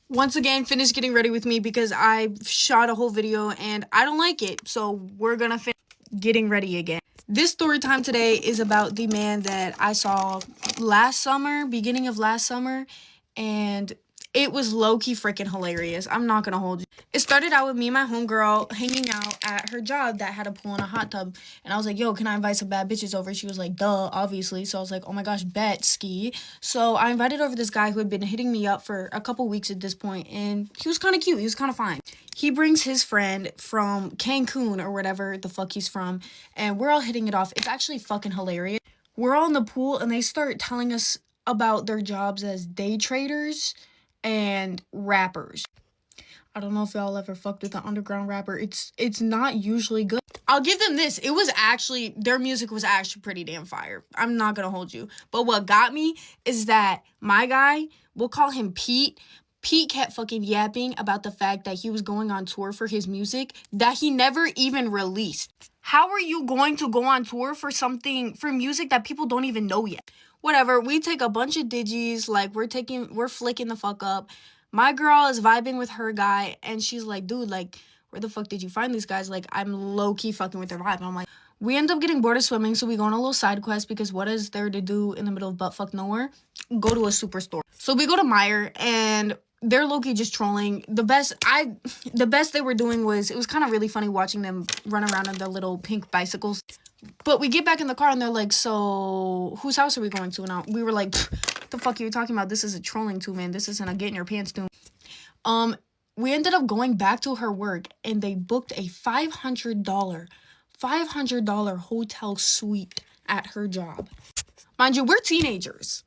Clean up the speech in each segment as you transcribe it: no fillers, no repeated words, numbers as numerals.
once again finished getting ready with me because I shot a whole video and I don't like it. So we're gonna finish getting ready again. This story time today is about the man that I saw last summer, beginning of last summer, and it was low-key freaking hilarious. I'm not gonna hold you. It started out with me and my homegirl hanging out at her job that had a pool and a hot tub. And I was like, yo, can I invite some bad bitches over? She was like, duh, obviously. So I was like, oh my gosh, bet, ski. So I invited over this guy who had been hitting me up for a couple weeks at this point, and he was kind of cute. He was kind of fine. He brings his friend from Cancun or whatever the fuck he's from, and we're all hitting it off. It's actually fucking hilarious. We're all in the pool, and they start telling us about their jobs as day traders and rappers. I don't know if y'all ever fucked with an underground rapper. It's not usually good. I'll give them this. It was actually, their music was actually pretty damn fire. I'm not gonna hold you. But what got me is that my guy, we'll call him Pete. Pete kept fucking yapping about the fact that he was going on tour for his music that he never even released. How are you going to go on tour for music that people don't even know yet? Whatever, we take a bunch of digis, like we're flicking the fuck up. My girl is vibing with her guy, and she's like, dude, like, where the fuck did you find these guys? Like, I'm low-key fucking with their vibe. And I'm like, we end up getting bored of swimming, so we go on a little side quest, because what is there to do in the middle of buttfuck nowhere? Go to a superstore. So we go to Meijer, and they're low-key just trolling. The best they were doing was, it was kind of really funny watching them run around on their little pink bicycles. But we get back in the car and they're like, so whose house are we going to now? We were like, what the fuck are you talking about? This is a trolling tool, man. This isn't a get in your pants tool. We ended up going back to her work and they booked a $500 hotel suite at her job. Mind you, we're teenagers.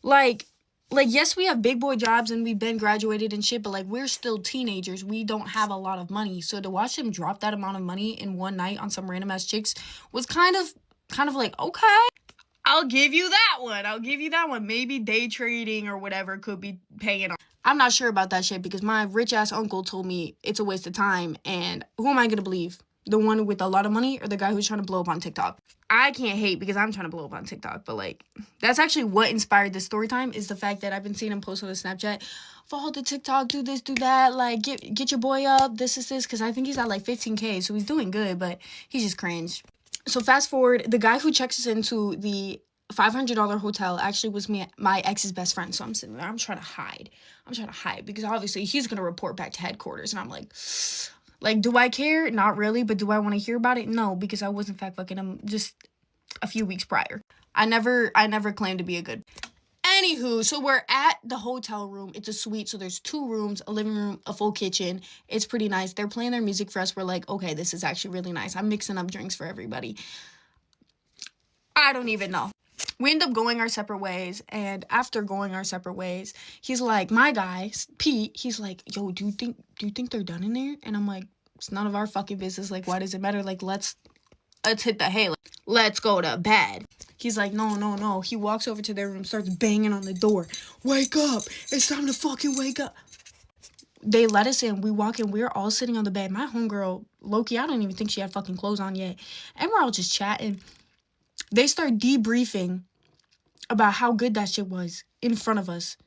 Like, yes, we have big boy jobs and we've been graduated and shit, but, like, we're still teenagers. We don't have a lot of money. So to watch them drop that amount of money in one night on some random ass chicks was kind of like, okay, I'll give you that one. Maybe day trading or whatever could be paying off. I'm not sure about that shit because my rich ass uncle told me it's a waste of time. And who am I going to believe? The one with a lot of money or the guy who's trying to blow up on TikTok? I can't hate because I'm trying to blow up on TikTok, but, like, that's actually what inspired this story time, is the fact that I've been seeing him post on his Snapchat, follow the TikTok, do this, do that, like, get your boy up, this is this, because I think he's at, like, 15K, so he's doing good, but he's just cringe. So fast forward, the guy who checks us into the $500 hotel actually was my ex's best friend, so I'm sitting there, I'm trying to hide, because obviously he's going to report back to headquarters, and I'm like, do I care? Not really, but do I want to hear about it? No, because I wasn't fact fucking him just a few weeks prior. I never claimed to be a good. Anywho, so we're at the hotel room. It's a suite, so there's 2 rooms, a living room, a full kitchen. It's pretty nice. They're playing their music for us. We're like, okay, this is actually really nice. I'm mixing up drinks for everybody. I don't even know. We end up going our separate ways, and after going our separate ways, he's like, my guy, Pete, he's like, yo, do you think they're done in there? And I'm like, it's none of our fucking business. Like, why does it matter? Like, let's hit the hay. Like, let's go to bed. He's like, no. He walks over to their room, starts banging on the door. Wake up. It's time to fucking wake up. They let us in. We walk in. We're all sitting on the bed. My homegirl, Loki, I don't even think she had fucking clothes on yet. And we're all just chatting. They start debriefing about how good that shit was in front of us.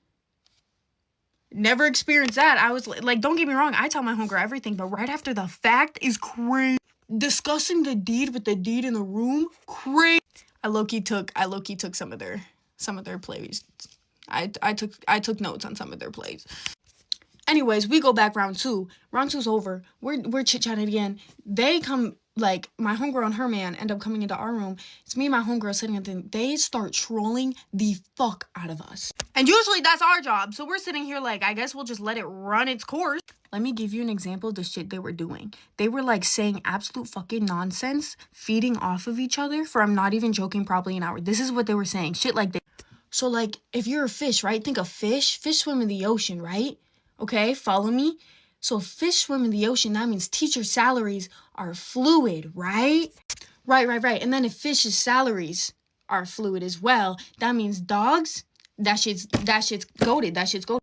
Never experienced that. I was like, don't get me wrong, I tell my homegirl everything, but right after the fact is crazy. Discussing the deed with the deed in the room, crazy. I low-key took some of their plays. I took notes on some of their plays. Anyways, we go back round 2. Round 2's over. We're chit-chatting again. They come, like, my homegirl and her man end up coming into our room. It's me and my homegirl sitting at the, they start trolling the fuck out of us. And usually that's our job. So we're sitting here like, I guess we'll just let it run its course. Let me give you an example of the shit they were doing. They were, like, saying absolute fucking nonsense, feeding off of each other for, I'm not even joking, probably an hour. This is what they were saying. Shit like this. So, like, if you're a fish, right? Think of fish. Fish swim in the ocean, right? Okay, follow me? So if fish swim in the ocean, that means teacher salaries are fluid, right? Right. And then if fish's salaries are fluid as well, that means dogs, that shit's goated.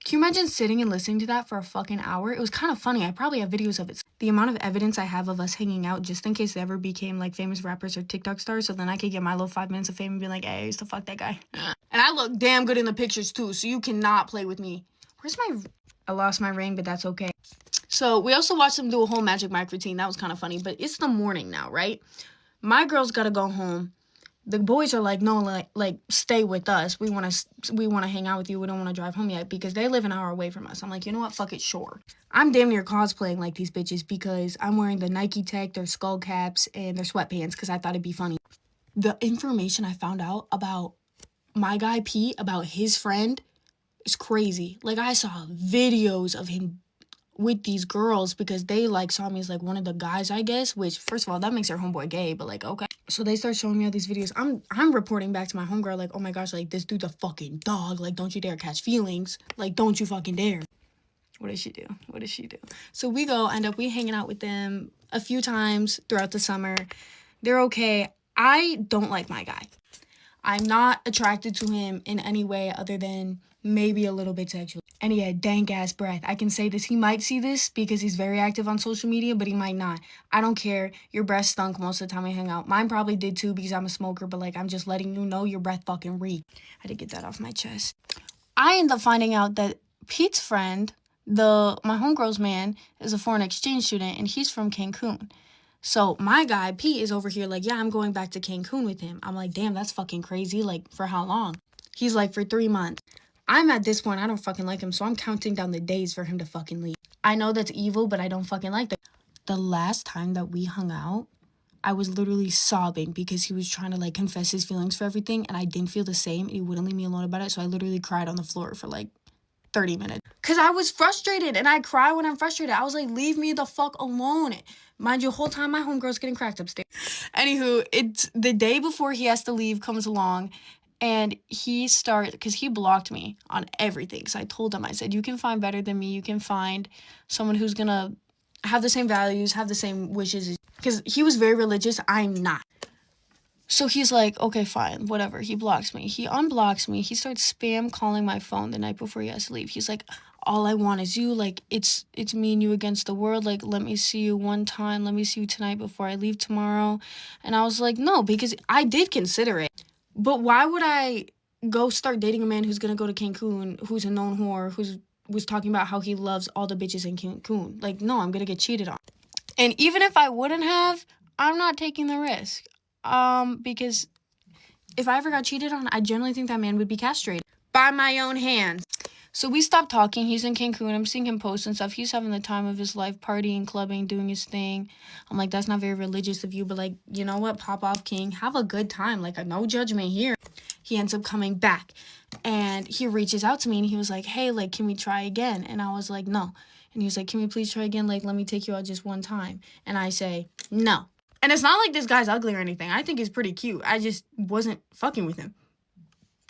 Can you imagine sitting and listening to that for a fucking hour? It was kind of funny. I probably have videos of it. The amount of evidence I have of us hanging out just in case they ever became, like, famous rappers or TikTok stars, so then I could get my little 5 minutes of fame and be like, hey, I used to fuck that guy. And I look damn good in the pictures, too, so you cannot play with me. Where's my... I lost my ring, but that's okay. So we also watched them do a whole Magic Mike routine. That was kind of funny, but it's the morning now, right? My girl's got to go home. The boys are like, no, like stay with us. We want to hang out with you. We don't want to drive home yet because they live an hour away from us. I'm like, you know what? Fuck it, sure. I'm damn near cosplaying like these bitches because I'm wearing the Nike Tech, their skull caps, and their sweatpants because I thought it'd be funny. The information I found out about my guy Pete, about his friend, is crazy. Like, I saw videos of him with these girls because they like saw me as like one of the guys, I guess, which first of all that makes their homeboy gay, but like, okay. So they start showing me all these videos. I'm reporting back to my homegirl like, oh my gosh, like this dude's a fucking dog, like don't you dare catch feelings, like don't you fucking dare. What does she do? So we end up hanging out with them a few times throughout the summer. They're okay. I don't like my guy. I'm not attracted to him in any way other than maybe a little bit sexual. And he had dank-ass breath. I can say this. He might see this because he's very active on social media, but he might not. I don't care. Your breath stunk most of the time we hang out. Mine probably did too because I'm a smoker, but, like, I'm just letting you know your breath fucking reek. I had to get that off my chest. I end up finding out that Pete's friend, my homegirl's man, is a foreign exchange student, and he's from Cancun. So my guy, Pete, is over here like, yeah, I'm going back to Cancun with him. I'm like, damn, that's fucking crazy. Like, for how long? He's like, for 3 months. I'm at this point, I don't fucking like him, so I'm counting down the days for him to fucking leave. I know that's evil, but I don't fucking like that. The last time that we hung out, I was literally sobbing because he was trying to, like, confess his feelings for everything, and I didn't feel the same, and he wouldn't leave me alone about it, so I literally cried on the floor for, like, 30 minutes. Because I was frustrated, and I cry when I'm frustrated. I was like, leave me the fuck alone. Mind you, the whole time my homegirl's getting cracked upstairs. Anywho, it's the day before he has to leave comes along, and because he blocked me on everything. So I told him, I said, you can find better than me. You can find someone who's gonna have the same values, have the same wishes. Because he was very religious. I'm not. So he's like, okay, fine, whatever. He blocks me. He unblocks me. He starts spam calling my phone the night before he has to leave. He's like, all I want is you. Like, it's me and you against the world. Like, let me see you one time. Let me see you tonight before I leave tomorrow. And I was like, no, because I did consider it. But why would I go start dating a man who's going to go to Cancun, who's a known whore, was talking about how he loves all the bitches in Cancun? Like, no, I'm going to get cheated on. And even if I wouldn't have, I'm not taking the risk. Because if I ever got cheated on, I generally think that man would be castrated by my own hands. So we stopped talking. He's in Cancun. I'm seeing him post and stuff. He's having the time of his life, partying, clubbing, doing his thing. I'm like, that's not very religious of you, but, like, you know what? Pop off, king. Have a good time. Like, no judgment here. He ends up coming back, and he reaches out to me, and he was like, hey, like, can we try again? And I was like, no. And he was like, can we please try again? Like, let me take you out just one time. And I say, no. And it's not like this guy's ugly or anything. I think he's pretty cute. I just wasn't fucking with him.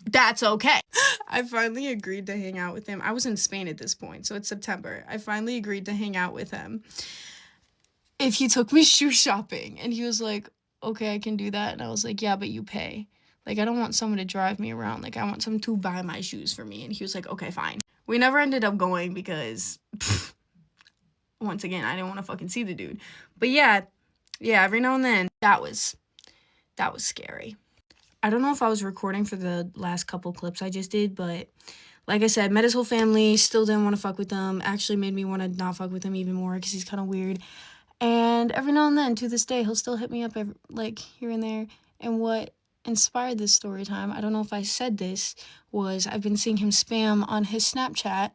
That's okay. I finally agreed to hang out with him. I was in Spain at this point, so it's September. I finally agreed to hang out with him if he took me shoe shopping. And he was like, okay, I can do that. And I was like, yeah, but you pay. Like, I don't want someone to drive me around. Like, I want someone to buy my shoes for me. And he was like, okay, fine. We never ended up going because, once again, I didn't want to fucking see the dude. But yeah, every now and then, that was scary. I don't know if I was recording for the last couple clips I just did, but like I said, met his whole family, still didn't want to fuck with them, actually made me want to not fuck with him even more because he's kind of weird. And every now and then, to this day, he'll still hit me up like here and there. And what inspired this story time, I don't know if I said this, was I've been seeing him spam on his Snapchat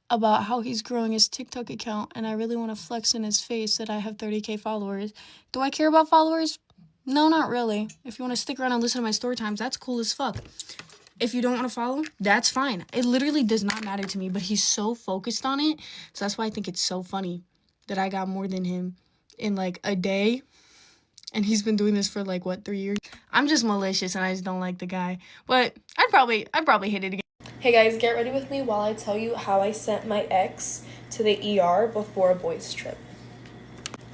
about how he's growing his TikTok account, and I really want to flex in his face that I have 30K followers. Do I care about followers? No, not really. If you want to stick around and listen to my story times, that's cool as fuck. If you don't want to follow, that's fine. It literally does not matter to me, but he's so focused on it, so that's why I think it's so funny that I got more than him in, like, a day, and he's been doing this for, like, 3 years? I'm just malicious, and I just don't like the guy, but I'd probably hit it again. Hey guys, get ready with me while I tell you how I sent my ex to the ER before a boys' trip.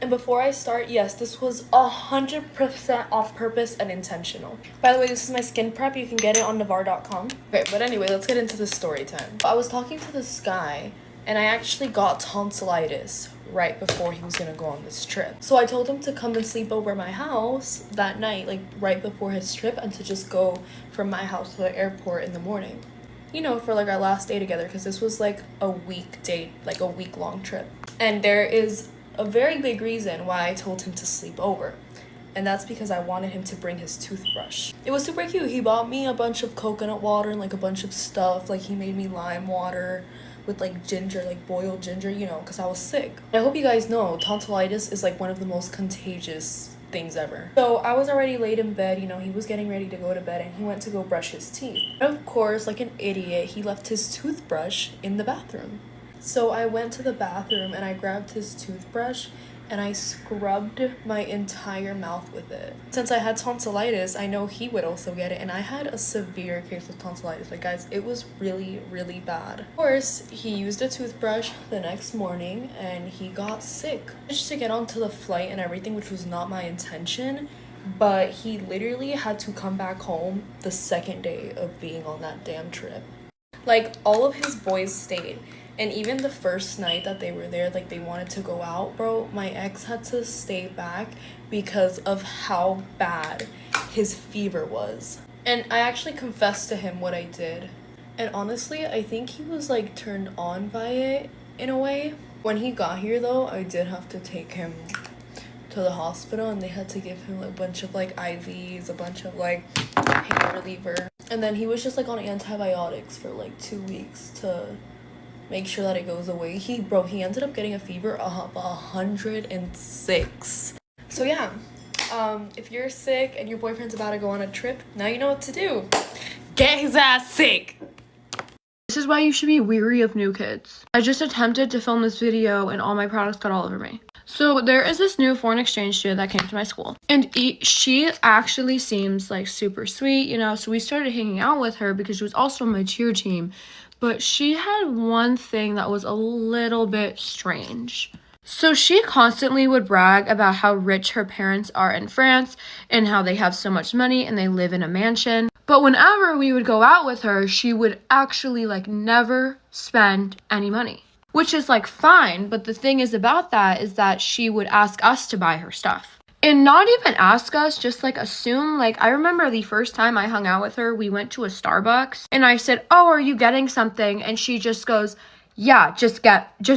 And before I start, yes, this was 100% off purpose and intentional. By the way, this is my skin prep. You can get it on navar.com. Okay, but anyway, let's get into the story time. I was talking to this guy, and I actually got tonsillitis right before he was gonna go on this trip. So I told him to come and sleep over my house that night, like right before his trip, and to just go from my house to the airport in the morning. you know, for like our last day together, because this was like a week date, like a week-long trip. And there is a very big reason why I told him to sleep over. And that's because I wanted him to bring his toothbrush. It was super cute. He bought me a bunch of coconut water and like a bunch of stuff. Like he made me lime water with like ginger, like boiled ginger, you know, because I was sick. I hope you guys know tonsillitis is like one of the most contagious things ever. So I was already laid in bed, you know, he was getting ready to go to bed and he went to go brush his teeth. And of course, like an idiot, he left his toothbrush in the bathroom. So I went to the bathroom and I grabbed his toothbrush and I scrubbed my entire mouth with it. Since I had tonsillitis, I know he would also get it, and I had a severe case of tonsillitis. Like guys, it was really, really bad. Of course, he used a toothbrush the next morning and he got sick. Just to get onto the flight and everything, which was not my intention, but he literally had to come back home the second day of being on that damn trip. Like all of his boys stayed. And even the first night that they were there, like they wanted to go out, bro, my ex had to stay back because of how bad his fever was. And I actually confessed to him what I did. And honestly, I think he was like turned on by it in a way. When he got here though, I did have to take him to the hospital and they had to give him a bunch of like IVs, a bunch of like pain reliever. And then he was just like on antibiotics for like 2 weeks to make sure that it goes away. He ended up getting a fever of 106. So yeah, if you're sick and your boyfriend's about to go on a trip, now you know what to do. Get his ass sick. This is why you should be weary of new kids. I just attempted to film this video and all my products got all over me. So there is this new foreign exchange student that came to my school, and she actually seems like super sweet, you know, so we started hanging out with her because she was also on my cheer team. But she had one thing that was a little bit strange. So she constantly would brag about how rich her parents are in France and how they have so much money and they live in a mansion. But whenever we would go out with her, she would actually like never spend any money, which is like fine. But the thing is about that is that she would ask us to buy her stuff. And not even ask us, just like assume. Like I remember the first time I hung out with her, we went to a Starbucks and I said, "Oh, are you getting something?" And she just goes, "Yeah, just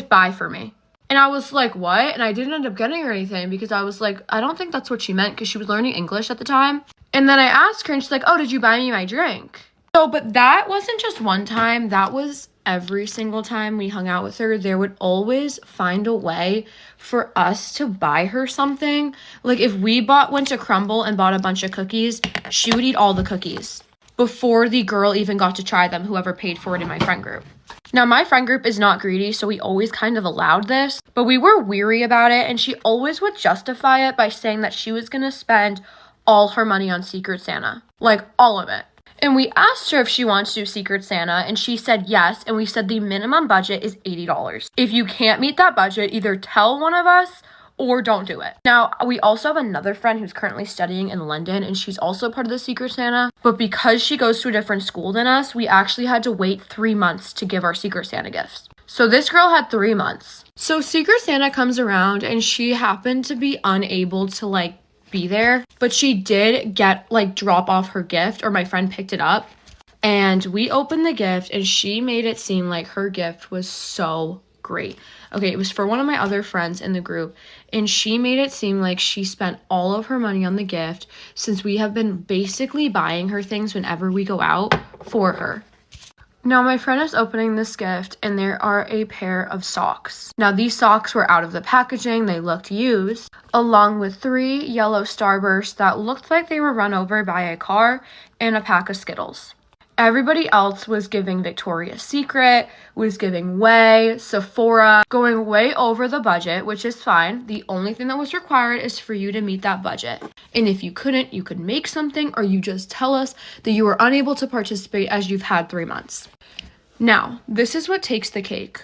buy for me." And I was like, "What?" And I didn't end up getting her anything because I was like, I don't think that's what she meant, because she was learning English at the time. And then I asked her and she's like, "Oh, did you buy me my drink?" So, but that wasn't just one time, that was every single time we hung out with her. There would always find a way for us to buy her something. Like if we went to Crumble and bought a bunch of cookies, she would eat all the cookies before the girl even got to try them, whoever paid for it in my friend group. Now, my friend group is not greedy, so we always kind of allowed this, but we were weary about it, and she always would justify it by saying that she was going to spend all her money on Secret Santa. Like, all of it. And we asked her if she wants to do Secret Santa, and she said yes, and we said the minimum budget is $80. If you can't meet that budget, either tell one of us or don't do it. Now, we also have another friend who's currently studying in London, and she's also part of the Secret Santa, but because she goes to a different school than us, we actually had to wait 3 months to give our Secret Santa gifts. So this girl had 3 months. So Secret Santa comes around, and she happened to be unable to, like, be there, but she did get, like, drop off her gift, or my friend picked it up, and we opened the gift, and she made it seem like her gift was so great. Okay, it was for one of my other friends in the group, and she made it seem like she spent all of her money on the gift, since we have been basically buying her things whenever we go out for her. Now, my friend is opening this gift, and there are a pair of socks. Now, these socks were out of the packaging, they looked used, along with 3 yellow Starbursts that looked like they were run over by a car, and a pack of Skittles. Everybody else was giving Victoria's Secret, was giving Way, Sephora, going way over the budget, which is fine. The only thing that was required is for you to meet that budget. And if you couldn't, you could make something, or you just tell us that you were unable to participate as you've had 3 months. Now, this is what takes the cake.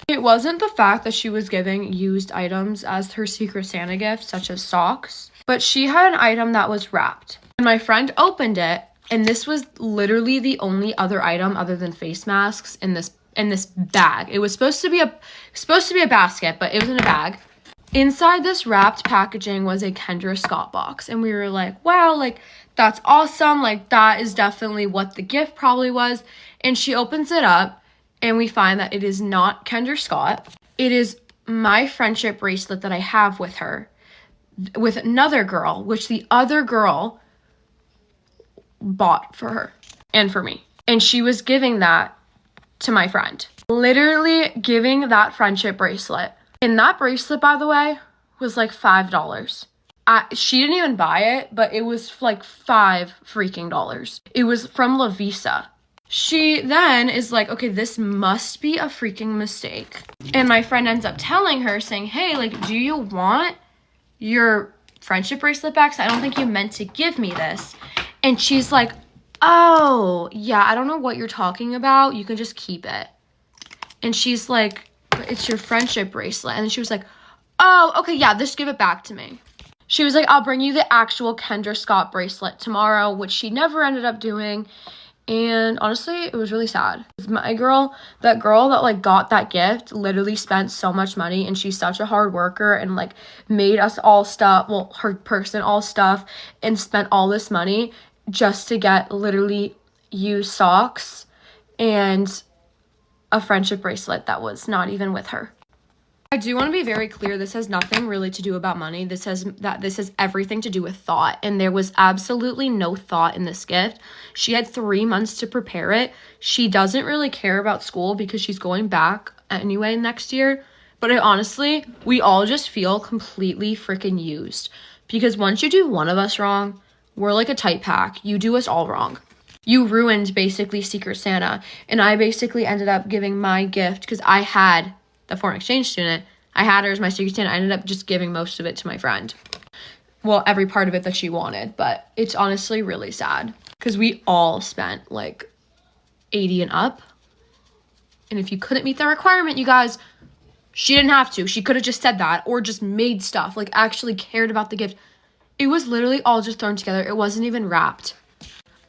It wasn't the fact that she was giving used items as her Secret Santa gift, such as socks, but she had an item that was wrapped. And my friend opened it, and this was literally the only other item other than face masks in this bag. It was supposed to be a basket, but it was in a bag. Inside this wrapped packaging was a Kendra Scott box, and we were like, wow, like, that's awesome, like, that is definitely what the gift probably was. And she opens it up, and we find that it is not Kendra Scott. It is my friendship bracelet that I have with her, with another girl, which the other girl bought for her and for me. And she was giving that to my friend. Literally giving that friendship bracelet. And that bracelet, by the way, was like $5. She didn't even buy it, but it was like $5 freaking dollars. It was from La Visa. She then is like, okay, this must be a freaking mistake. And my friend ends up telling her, saying, hey, like, do you want your friendship bracelet back? 'Cause I don't think you meant to give me this. And she's like, oh, yeah, I don't know what you're talking about. You can just keep it. And she's like, it's your friendship bracelet. And then she was like, oh, okay, yeah, just give it back to me. She was like, I'll bring you the actual Kendra Scott bracelet tomorrow, which she never ended up doing. And honestly, it was really sad. My girl, that girl that like got that gift literally spent so much money, and she's such a hard worker and like made us all stuff, well, her person all stuff, and spent all this money just to get literally used socks and a friendship bracelet that was not even with her. I do want to be very clear, this has nothing really to do about money. This has everything to do with thought, and there was absolutely no thought in this gift. She had 3 months to prepare it. She doesn't really care about school because she's going back anyway next year, but we all just feel completely freaking used, because once you do one of us wrong, we're like a tight pack. You do us all wrong. You ruined basically Secret Santa, and I basically ended up giving my gift because I had the foreign exchange student. I had her as my Secret Santa. I ended up just giving most of it to my friend. Well, every part of it that she wanted, but it's honestly really sad because we all spent like 80 and up. And if you couldn't meet the requirement, you guys, she didn't have to. She could have just said that or just made stuff, like actually cared about the gift. It was literally all just thrown together. It wasn't even wrapped.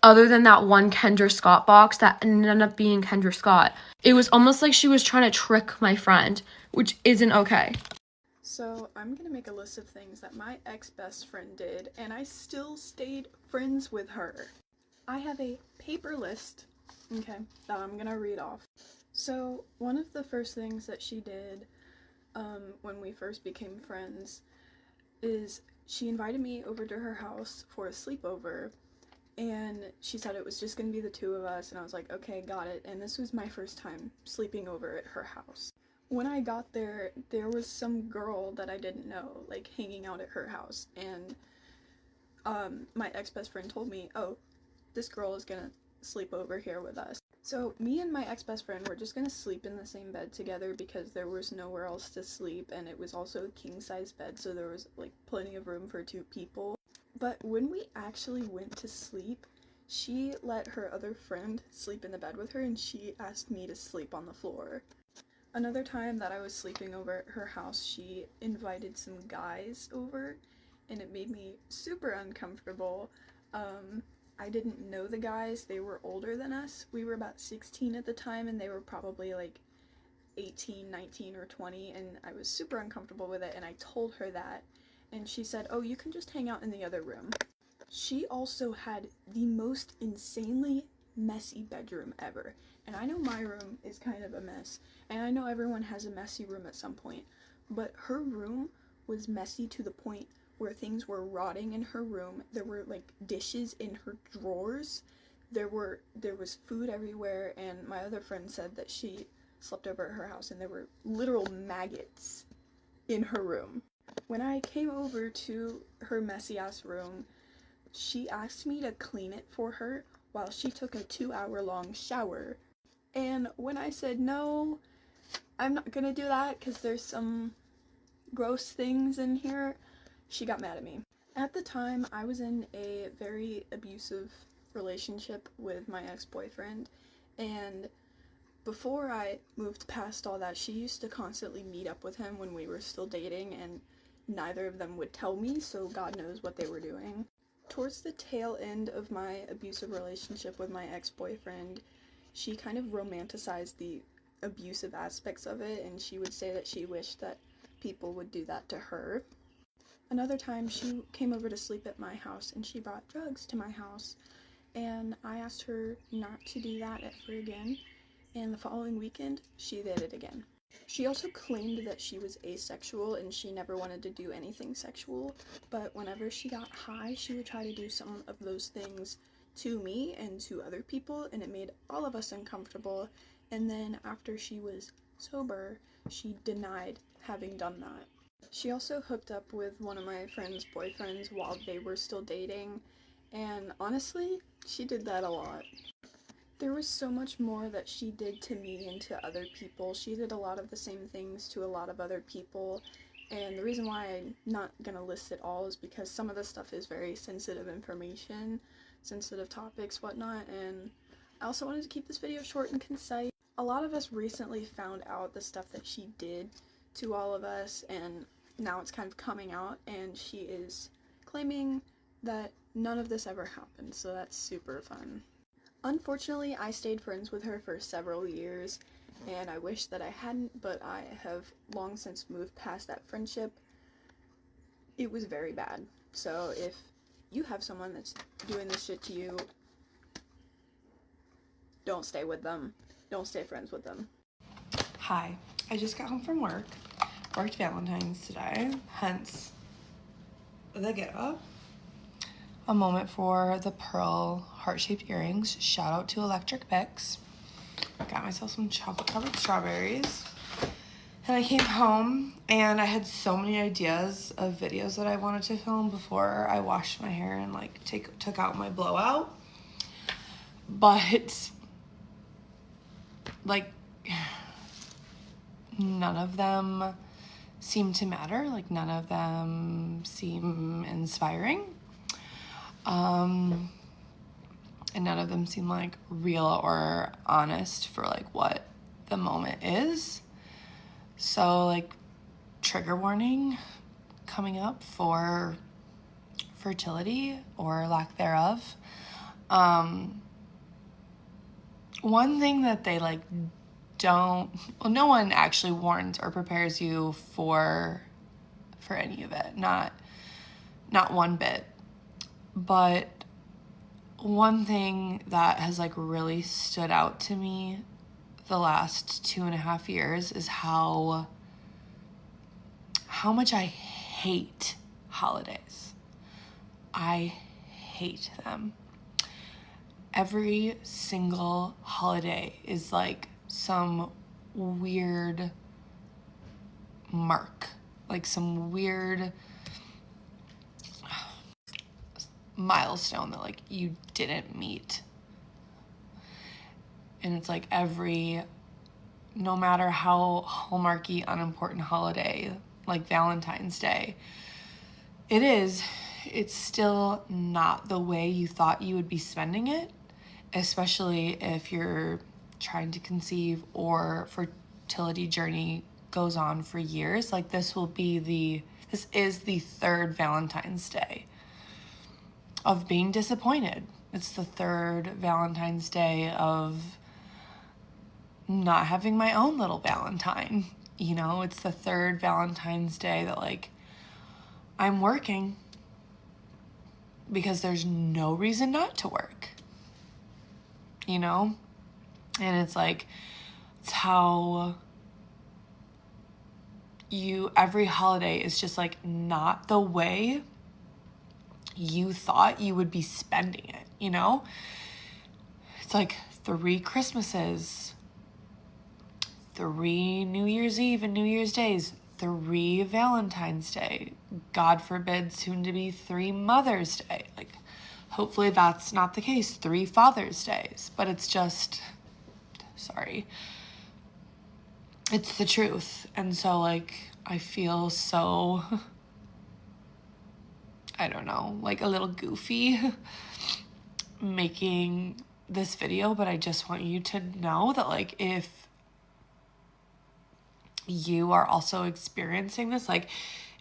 Other than that one Kendra Scott box that ended up being Kendra Scott. It was almost like she was trying to trick my friend, which isn't okay. So I'm gonna make a list of things that my ex-best friend did, and I still stayed friends with her. I have a paper list, okay, that I'm gonna read off. So one of the first things that she did when we first became friends is she invited me over to her house for a sleepover. And she said it was just gonna be the two of us, and I was like, okay, got it. And this was my first time sleeping over at her house. When I got there, there was some girl that I didn't know, like, hanging out at her house, and my ex-best friend told me, oh, this girl is gonna sleep over here with us. So me and my ex-best friend were just gonna sleep in the same bed together because there was nowhere else to sleep, and it was also a king-size bed, so there was, like, plenty of room for 2 people. But when we actually went to sleep, she let her other friend sleep in the bed with her, and she asked me to sleep on the floor. Another time that I was sleeping over at her house, she invited some guys over, and it made me super uncomfortable. I didn't know the guys. They were older than us. We were about 16 at the time, and they were probably like 18, 19, or 20, and I was super uncomfortable with it, and I told her that. And she said, oh, you can just hang out in the other room. She also had the most insanely messy bedroom ever. And I know my room is kind of a mess, and I know everyone has a messy room at some point, but her room was messy to the point where things were rotting in her room. There were like dishes in her drawers. There was food everywhere, and my other friend said that she slept over at her house and there were literal maggots in her room. When I came over to her messy-ass room, she asked me to clean it for her while she took a 2-hour-long shower. And when I said, no, I'm not gonna do that because there's some gross things in here, she got mad at me. At the time, I was in a very abusive relationship with my ex-boyfriend, and before I moved past all that, she used to constantly meet up with him when we were still dating, and neither of them would tell me, so God knows what they were doing. Towards the tail end of my abusive relationship with my ex-boyfriend, she kind of romanticized the abusive aspects of it, and she would say that she wished that people would do that to her. Another time she came over to sleep at my house and she brought drugs to my house, and I asked her not to do that ever again, and the following weekend she did it again. She also claimed that she was asexual and she never wanted to do anything sexual, but whenever she got high, she would try to do some of those things to me and to other people, and it made all of us uncomfortable. And then after she was sober, she denied having done that. She also hooked up with one of my friend's boyfriends while they were still dating, and honestly, she did that a lot. There was so much more that she did to me and to other people. She did a lot of the same things to a lot of other people, and the reason why I'm not gonna list it all is because some of the stuff is very sensitive information, sensitive topics, whatnot, and I also wanted to keep this video short and concise. A lot of us recently found out the stuff that she did to all of us, and now it's kind of coming out, and she is claiming that none of this ever happened, so that's super fun. Unfortunately, I stayed friends with her for several years, and I wish that I hadn't, but I have long since moved past that friendship. It was very bad. So if you have someone that's doing this shit to you, don't stay with them. Don't stay friends with them. Hi, I just got home from work. Worked Valentine's today, hence the get up. A moment for the pearl heart-shaped earrings. Shout out to Electric Picks. Got myself some chocolate-covered strawberries. And I came home and I had so many ideas of videos that I wanted to film before I washed my hair and like took out my blowout. But like none of them seem to matter. Like none of them seem inspiring. And none of them seem like real or honest for like what the moment is. So like trigger warning coming up for fertility or lack thereof. One thing that they like no one actually warns or prepares you for any of it. Not one bit. But one thing that has like really stood out to me the last 2.5 years is how much I hate holidays. I hate them. Every single holiday is like some weird mark, like some weird milestone that like you didn't meet. And it's like no matter how hallmarky unimportant holiday like Valentine's Day it's still not the way you thought you would be spending it, especially if you're trying to conceive or fertility journey goes on for years. Like this is the third Valentine's Day of being disappointed. It's the third Valentine's Day of not having my own little Valentine. You know, it's the third Valentine's Day that like I'm working because there's no reason not to work. You know? And it's like, it's how every holiday is just like not the way you thought you would be spending it, you know? It's like 3 Christmases, 3 New Year's Eve and New Year's Days, 3 Valentine's Day, God forbid, soon to be 3 Mother's Day. Like, hopefully that's not the case, 3 Father's Days, but it's just, sorry. It's the truth. And so, like, I feel so, I don't know, like a little goofy making this video, but I just want you to know that, like, if you are also experiencing this, like,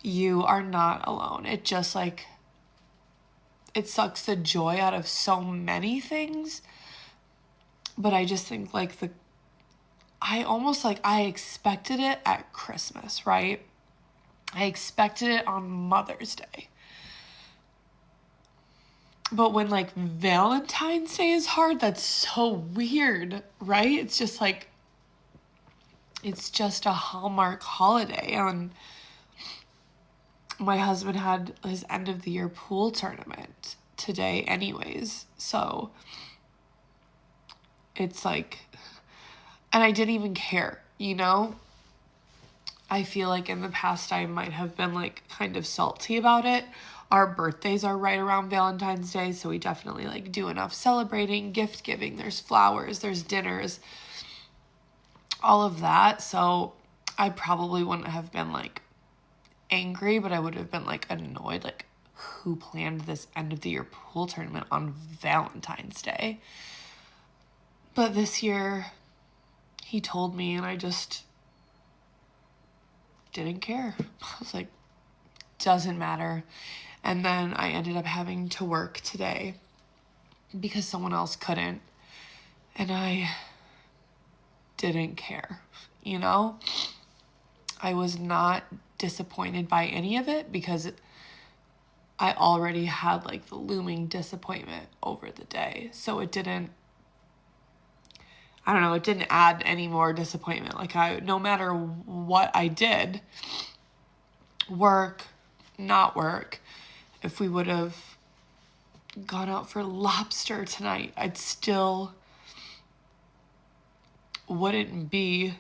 you are not alone. It just, like, it sucks the joy out of so many things, but I just think, like, I expected it at Christmas, right? I expected it on Mother's Day. But when like Valentine's Day is hard, that's so weird, right? It's just like, it's just a Hallmark holiday. And my husband had his end of the year pool tournament today anyways. So it's like, and I didn't even care, you know? I feel like in the past I might have been like kind of salty about it. Our birthdays are right around Valentine's Day, so we definitely like do enough celebrating, gift giving, there's flowers, there's dinners, all of that. So I probably wouldn't have been like angry, but I would have been like annoyed, like who planned this end of the year pool tournament on Valentine's Day? But this year he told me and I just didn't care. I was like, doesn't matter. And then I ended up having to work today because someone else couldn't. And I didn't care, you know? I was not disappointed by any of it because I already had like the looming disappointment over the day. So it didn't, I don't know, it didn't add any more disappointment. Like no matter what I did, work, not work, if we would have gone out for lobster tonight, I'd still wouldn't be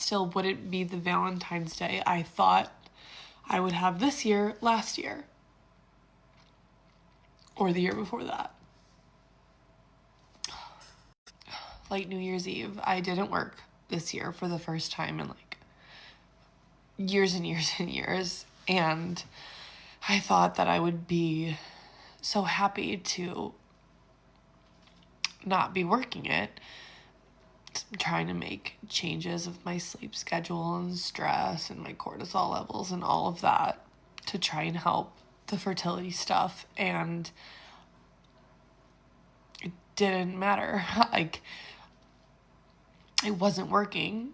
the Valentine's Day I thought I would have this year, last year, or the year before that. Like New Year's Eve, I didn't work this year for the first time in like years and years and years. And I thought that I would be so happy to not be working it. I'm trying to make changes with my sleep schedule and stress and my cortisol levels and all of that to try and help the fertility stuff. And it didn't matter. Like, it wasn't working.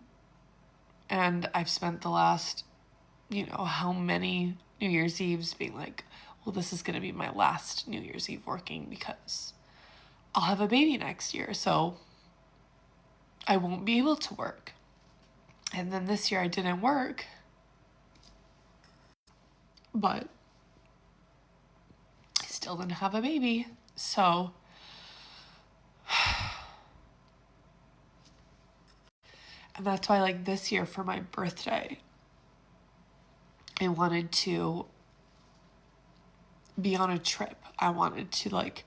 And I've spent the last, how many New Year's Eves being like, well, this is going to be my last New Year's Eve working because I'll have a baby next year. So I won't be able to work. And then this year I didn't work. But I still didn't have a baby. So and that's why like this year for my birthday, I wanted to be on a trip. I wanted to like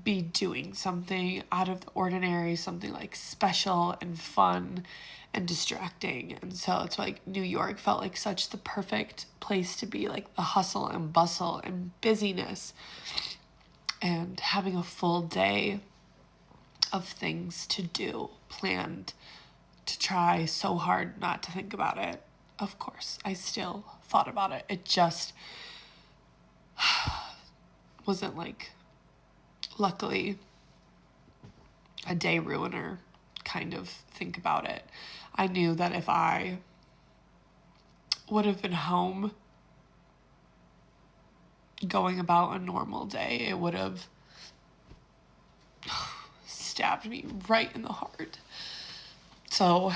be doing something out of the ordinary, something like special and fun and distracting. And so it's like New York felt like such the perfect place to be, like the hustle and bustle and busyness and having a full day of things to do planned, to try so hard not to think about it. Of course, I still thought about it. It just wasn't like, luckily, a day ruiner kind of think about it. I knew that if I would have been home going about a normal day, it would have stabbed me right in the heart. So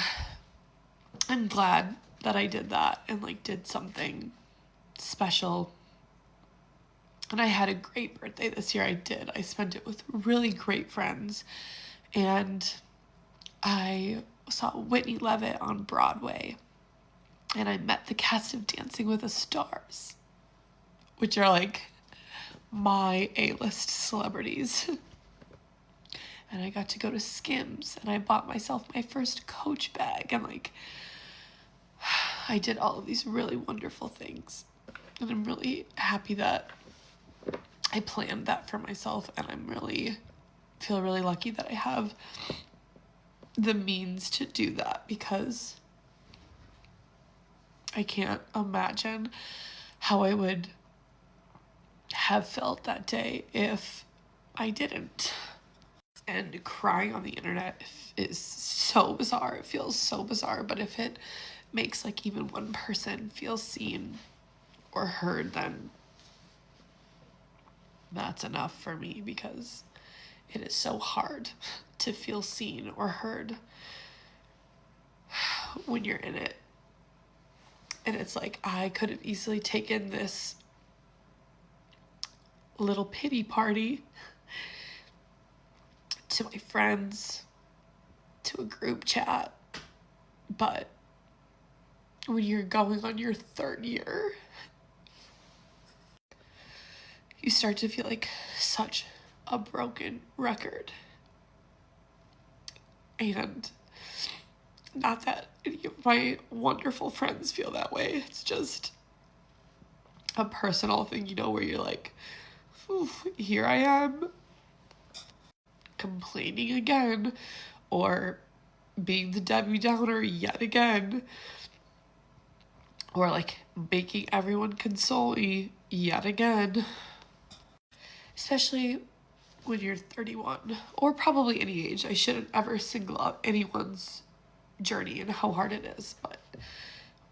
I'm glad that I did that and like did something special. And I had a great birthday this year. I did. I spent it with really great friends. And I saw Whitney Levitt on Broadway. And I met the cast of Dancing with the Stars, which are like my A-list celebrities. And I got to go to Skims and I bought myself my first Coach bag. And like, I did all of these really wonderful things. And I'm really happy that I planned that for myself, and feel really lucky that I have the means to do that, because I can't imagine how I would have felt that day if I didn't. And crying on the internet is so bizarre. It feels so bizarre, but if it makes like even one person feel seen or heard, then that's enough for me, because it is so hard to feel seen or heard when you're in it. And it's like, I could have easily taken this little pity party to my friends, to a group chat, but when you're going on your 3rd year, you start to feel like such a broken record. And not that any of my wonderful friends feel that way. It's just a personal thing, you know, where you're like, here I am complaining again, or being the Debbie Downer yet again, or like making everyone console me yet again. Especially when you're 31, or probably any age. I shouldn't ever single out anyone's journey and how hard it is, but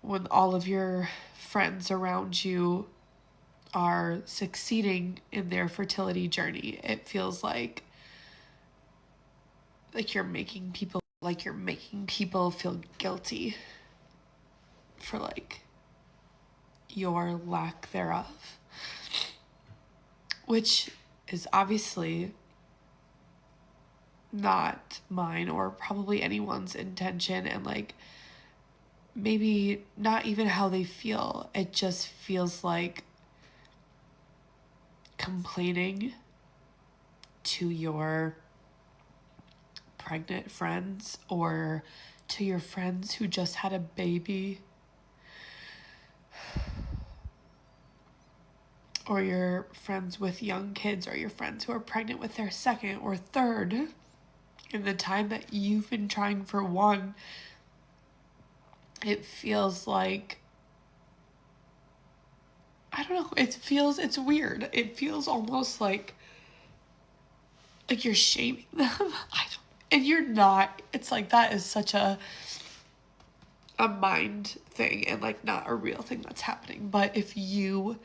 when all of your friends around you are succeeding in their fertility journey, it feels like you're making people feel guilty for like your lack thereof, which is obviously not mine or probably anyone's intention, and like maybe not even how they feel. It just feels like complaining to your pregnant friends or to your friends who just had a baby, or your friends with young kids, or your friends who are pregnant with their 2nd or 3rd, in the time that you've been trying for 1. It feels like, I don't know, it's weird. It feels almost like you're shaming them. And you're not. It's like, that is such a mind thing, and like not a real thing that's happening. But if you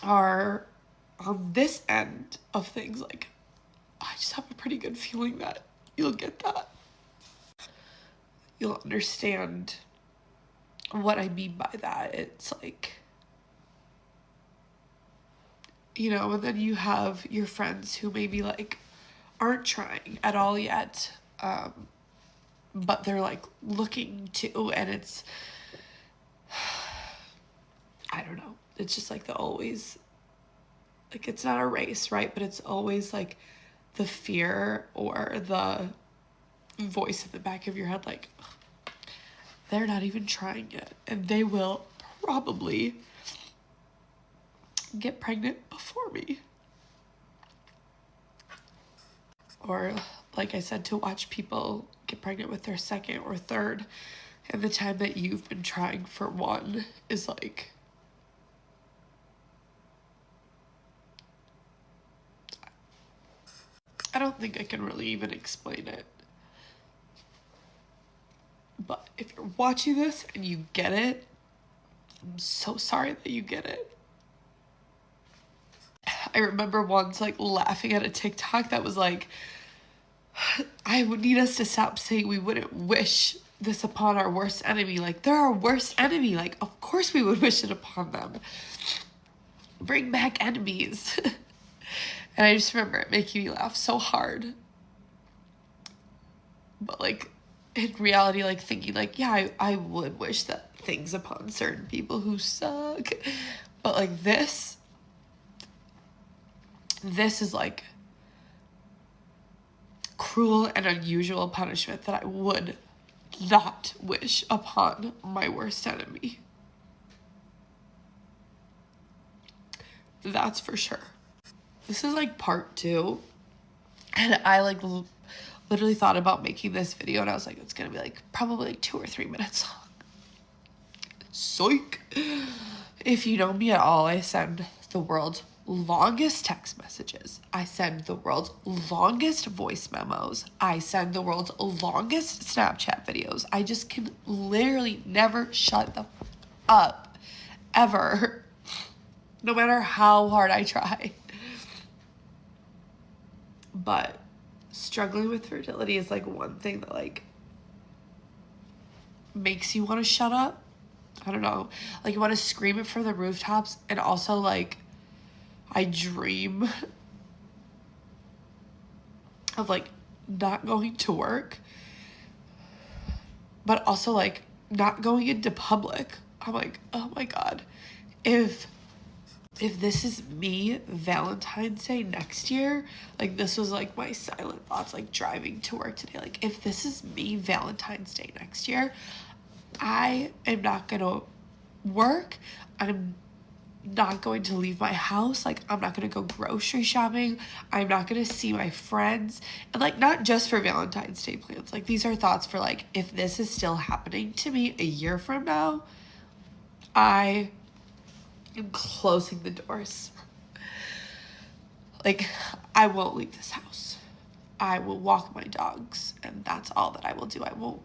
are on this end of things, like, I just have a pretty good feeling that you'll get that. You'll understand what I mean by that. It's like, you know, and then you have your friends who maybe like aren't trying at all yet, but they're like looking to, and it's, I don't know, it's just like the always, like, it's not a race, right? But it's always like the fear or the voice in the back of your head, like, they're not even trying yet, and they will probably get pregnant before me. Or, like I said, to watch people get pregnant with their 2nd or 3rd, and the time that you've been trying for 1 is like, I don't think I can really even explain it. But if you're watching this and you get it, I'm so sorry that you get it. I remember once like laughing at a TikTok that was like, I would need us to stop saying we wouldn't wish this upon our worst enemy. Like, they're our worst enemy. Like, of course we would wish it upon them. Bring back enemies. And I just remember it making me laugh so hard. But like, in reality, like thinking like, yeah, I would wish that things upon certain people who suck. But like this is like cruel and unusual punishment that I would not wish upon my worst enemy. That's for sure. This is like part 2, and I like literally thought about making this video, and I was like, it's gonna be like probably like 2 or 3 minutes long. Psych. If you know me at all, I send the world longest text messages. I send the world's longest voice memos. I send the world's longest Snapchat videos. I just can literally never shut the up, ever, no matter how hard I try. But struggling with fertility is like one thing that like makes you want to shut up. I don't know. Like you want to scream it from the rooftops, and also like I dream of like not going to work, but also like not going into public. I'm like, oh my God, if this is me Valentine's Day next year, like this was like my silent thoughts, like driving to work today. Like if this is me Valentine's Day next year, I am not gonna work. I'm not going to leave my house. Like I'm not gonna go grocery shopping. I'm not gonna see my friends. And like not just for Valentine's Day plans. Like these are thoughts for like if this is still happening to me a year from now, I am closing the doors. Like I won't leave this house. I will walk my dogs, and that's all that I will do. I won't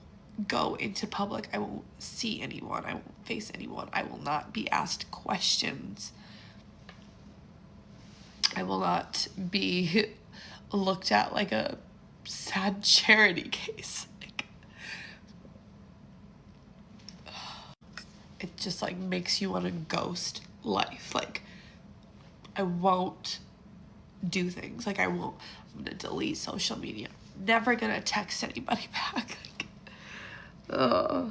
go into public. I won't see anyone. I won't face anyone. I will not be asked questions. I will not be looked at like a sad charity case. Like, it just like makes you want to ghost life. Like I won't do things. Like I'm gonna delete social media. Never gonna text anybody back. It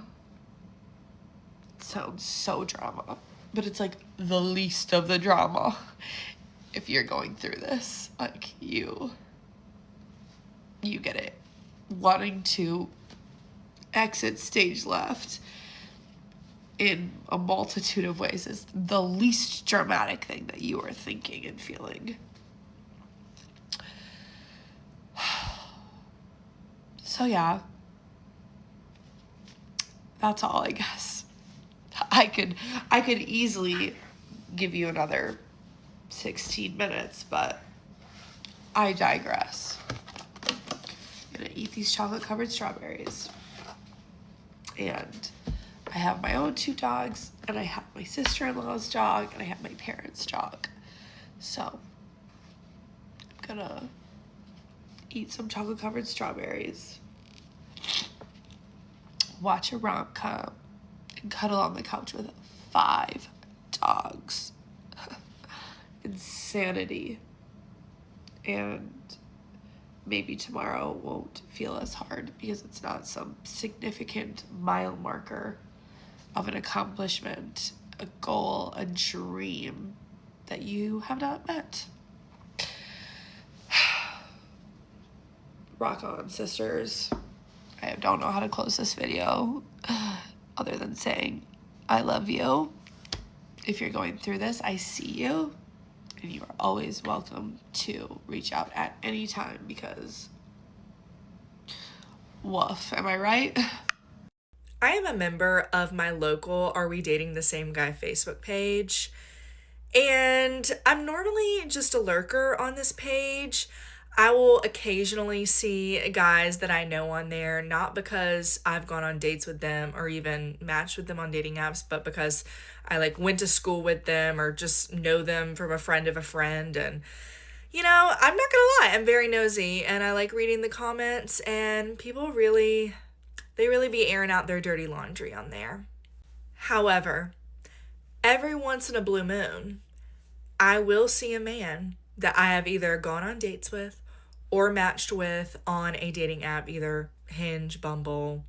sounds so drama, but it's like the least of the drama. If you're going through this, like you get it. Wanting to exit stage left in a multitude of ways is the least dramatic thing that you are thinking and feeling. So yeah, that's all, I guess. I could easily give you another 16 minutes, but I digress. I'm gonna eat these chocolate covered strawberries. And I have my own 2 dogs, and I have my sister-in-law's dog, and I have my parents' dog. So I'm gonna eat some chocolate covered strawberries, watch a rom-com, and cuddle on the couch with 5 dogs. Insanity. And maybe tomorrow won't feel as hard because it's not some significant mile marker of an accomplishment, a goal, a dream that you have not met. Rock on, sisters. I don't know how to close this video other than saying I love you. If you're going through this, I see you, and you are always welcome to reach out at any time because woof, am I right? I am a member of my local Are We Dating the Same Guy Facebook page, and I'm normally just a lurker on this page. I will occasionally see guys that I know on there, not because I've gone on dates with them or even matched with them on dating apps, but because I like went to school with them or just know them from a friend of a friend. And, you know, I'm not gonna lie, I'm very nosy and I like reading the comments, and people really be airing out their dirty laundry on there. However, every once in a blue moon, I will see a man that I have either gone on dates with or matched with on a dating app, either Hinge, Bumble,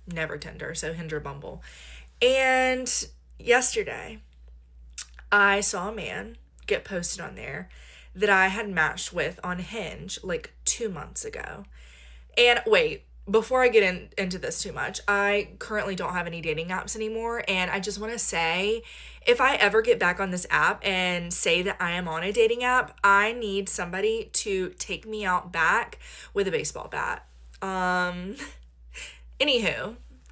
never Tinder, so Hinge or Bumble. And yesterday, I saw a man get posted on there that I had matched with on Hinge like 2 months ago. And wait, before I get into this too much, I currently don't have any dating apps anymore, and I just want to say, if I ever get back on this app and say that I am on a dating app, I need somebody to take me out back with a baseball bat. Anywho,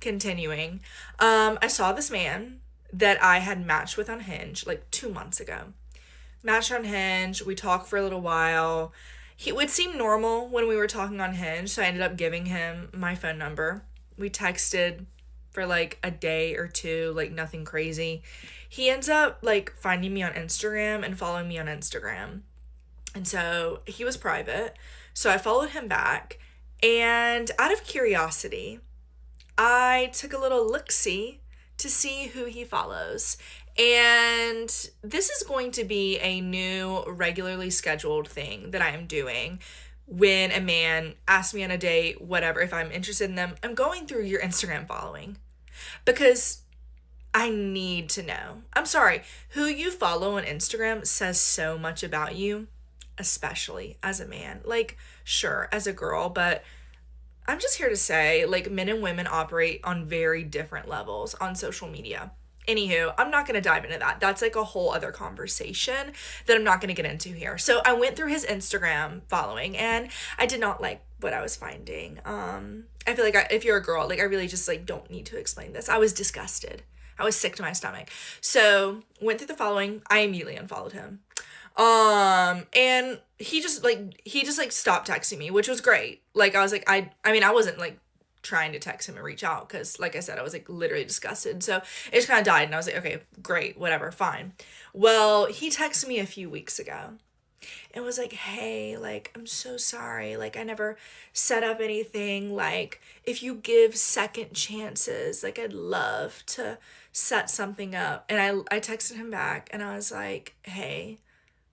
continuing, I saw this man that I had matched with on Hinge like 2 months ago. Matched on Hinge. We talked for a little while. He would seem normal when we were talking on Hinge, so I ended up giving him my phone number. We texted for like a day or two, like nothing crazy. He ends up like finding me on Instagram and following me on Instagram. And so he was private. So I followed him back. And out of curiosity, I took a little look-see to see who he follows. And this is going to be a new regularly scheduled thing that I am doing when a man asks me on a date, whatever, if I'm interested in them. I'm going through your Instagram following because I need to know. I'm sorry, who you follow on Instagram says so much about you, especially as a man. Like, sure, as a girl, but I'm just here to say, like, men and women operate on very different levels on social media. Anywho, I'm not going to dive into that. That's like a whole other conversation that I'm not going to get into here. So I went through his Instagram following and I did not like what I was finding. I feel like if you're a girl, like I really just like don't need to explain this. I was disgusted. I was sick to my stomach. So went through the following. I immediately unfollowed him. And he just like stopped texting me, which was great. Like I was like, I mean, I wasn't like trying to text him and reach out because like I said, I was like literally disgusted. So it just kind of died and I was like, okay, great, whatever, fine. Well, he texted me a few weeks ago and was like, hey, like, I'm so sorry. Like, I never set up anything. Like, if you give second chances, like, I'd love to set something up. And I texted him back and I was like, hey,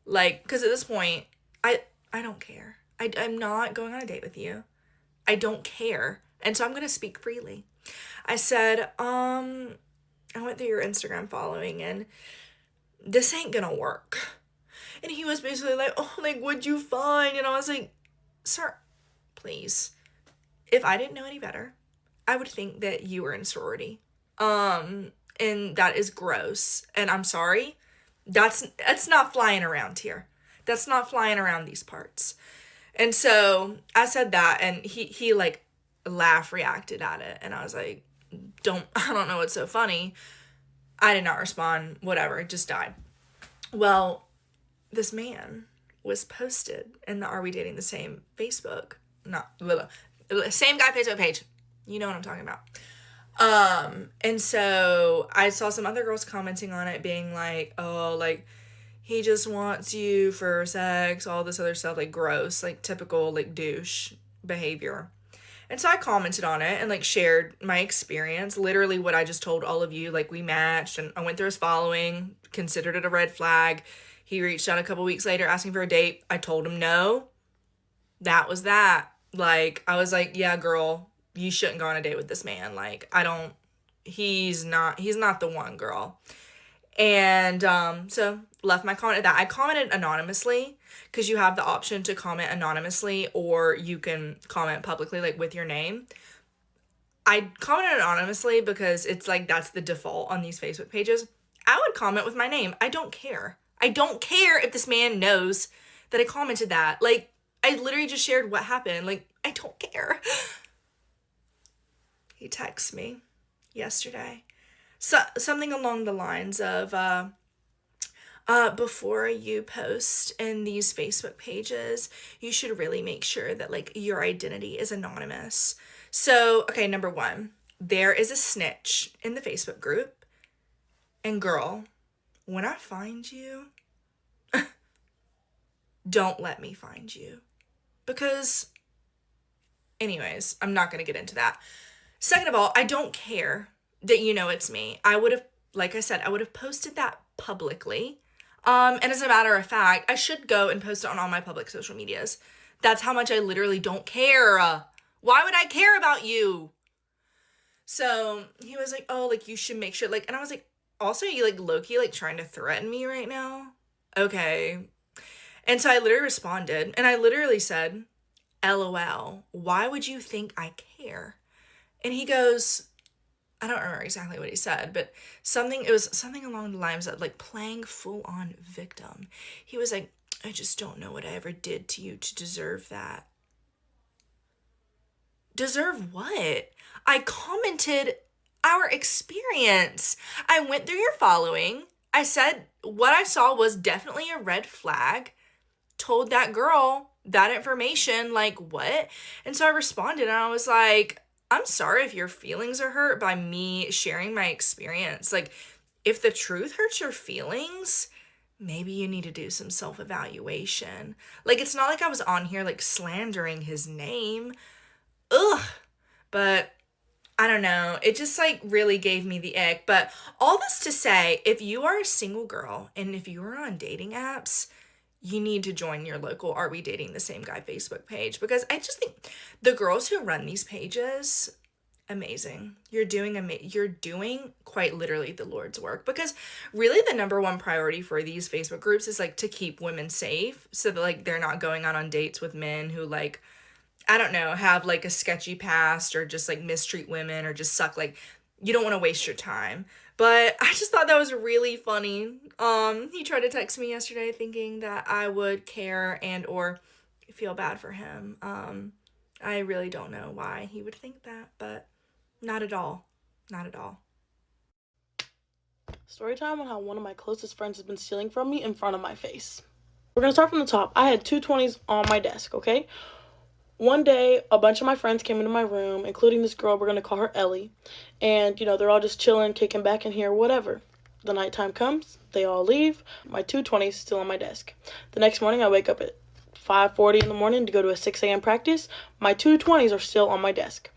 like, because at this point, I don't care. I'm not going on a date with you. I don't care. And so I'm going to speak freely. I said, I went through your Instagram following and this ain't going to work. And he was basically like, oh, like, what'd you find? And I was like, sir, please. If I didn't know any better, I would think that you were in sorority. And that is gross. And I'm sorry. That's not flying around here. That's not flying around these parts. And so I said that and he like reacted at it. And I was like, I don't know what's so funny. I did not respond. Whatever. It just died. Well, this man was posted in the Are We Dating the Same Facebook, same guy Facebook page. You know what I'm talking about. And so I saw some other girls commenting on it being like, oh, like he just wants you for sex, all this other stuff, like gross, like typical like douche behavior. And so I commented on it and like shared my experience, literally what I just told all of you. Like we matched and I went through his following, considered it a red flag. He reached out a couple weeks later asking for a date. I told him no. That was that. Like, I was like, yeah, girl, you shouldn't go on a date with this man. Like, he's not the one, girl. And so left my comment at that. I commented anonymously because you have the option to comment anonymously or you can comment publicly, like with your name. I commented anonymously because it's like that's the default on these Facebook pages. I would comment with my name. I don't care. I don't care if this man knows that I commented that. Like, I literally just shared what happened. Like, I don't care. He texted me yesterday. Something along the lines of, before you post in these Facebook pages, you should really make sure that, like, your identity is anonymous. So, okay, number one, there is a snitch in the Facebook group. And girl, when I find you, don't let me find you. Because, anyways, I'm not going to get into that. Second of all, I don't care that you know it's me. I would have, like I said, I would have posted that publicly. And as a matter of fact, I should go and post it on all my public social medias. That's how much I literally don't care. Why would I care about you? So he was like, oh, like, you should make sure, like, and I was like, also, you, like, low-key, like, trying to threaten me right now? Okay. And so I literally responded, and I literally said, LOL, why would you think I care? And he goes, I don't remember exactly what he said, but it was something along the lines of, like, playing full-on victim. He was like, I just don't know what I ever did to you to deserve that. Deserve what? I commented our experience. I went through your following. I said what I saw was definitely a red flag. Told that girl that information, like, what? And so I responded and I was like, I'm sorry if your feelings are hurt by me sharing my experience. Like, if the truth hurts your feelings, maybe you need to do some self-evaluation. Like, it's not like I was on here, like, slandering his name. Ugh. But I don't know. It just, like, really gave me the ick. But all this to say, if you are a single girl and if you are on dating apps, you need to join your local Are We Dating the Same Guy Facebook page, because I just think the girls who run these pages, amazing. You're doing quite literally the Lord's work, because really the number one priority for these Facebook groups is like to keep women safe so that like they're not going out on dates with men who like, I don't know, have like a sketchy past or just like mistreat women or just suck. Like, you don't want to waste your time. But I just thought that was really funny. He tried to text me yesterday thinking that I would care and or feel bad for him. I really don't know why he would think that, but not at all. Not at all. Story time on how one of my closest friends has been stealing from me in front of my face. We're going to start from the top. I had 2 20s on my desk, okay? One day, a bunch of my friends came into my room, including this girl, we're going to call her Ellie. And, they're all just chilling, kicking back in here, whatever. The nighttime comes, they all leave, my 2 20s still on my desk. The next morning, I wake up at 5:40 in the morning to go to a 6 a.m. practice. My 2 20s are still on my desk.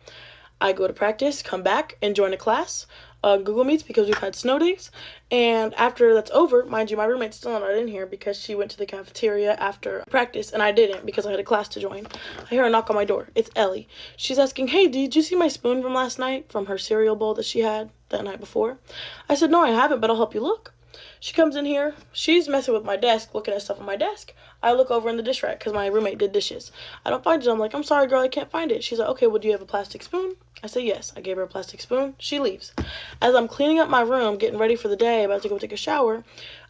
I go to practice, come back, and join a class. Google Meets because we've had snow days. And after that's over, mind you, my roommate's still not in here because she went to the cafeteria after practice, and I didn't because I had a class to join. I hear a knock on my door. It's Ellie. She's asking, hey, did you see my spoon from last night, from her cereal bowl that she had that night before? I said, no, I haven't, but I'll help you look. She comes in here. She's messing with my desk, looking at stuff on my desk. I look over in the dish rack because my roommate did dishes. I don't find it. I'm like, I'm sorry, girl, I can't find it. She's like, okay, well, do you have a plastic spoon? I say, yes. I gave her a plastic spoon. She leaves. As I'm cleaning up my room, getting ready for the day, about to go take a shower,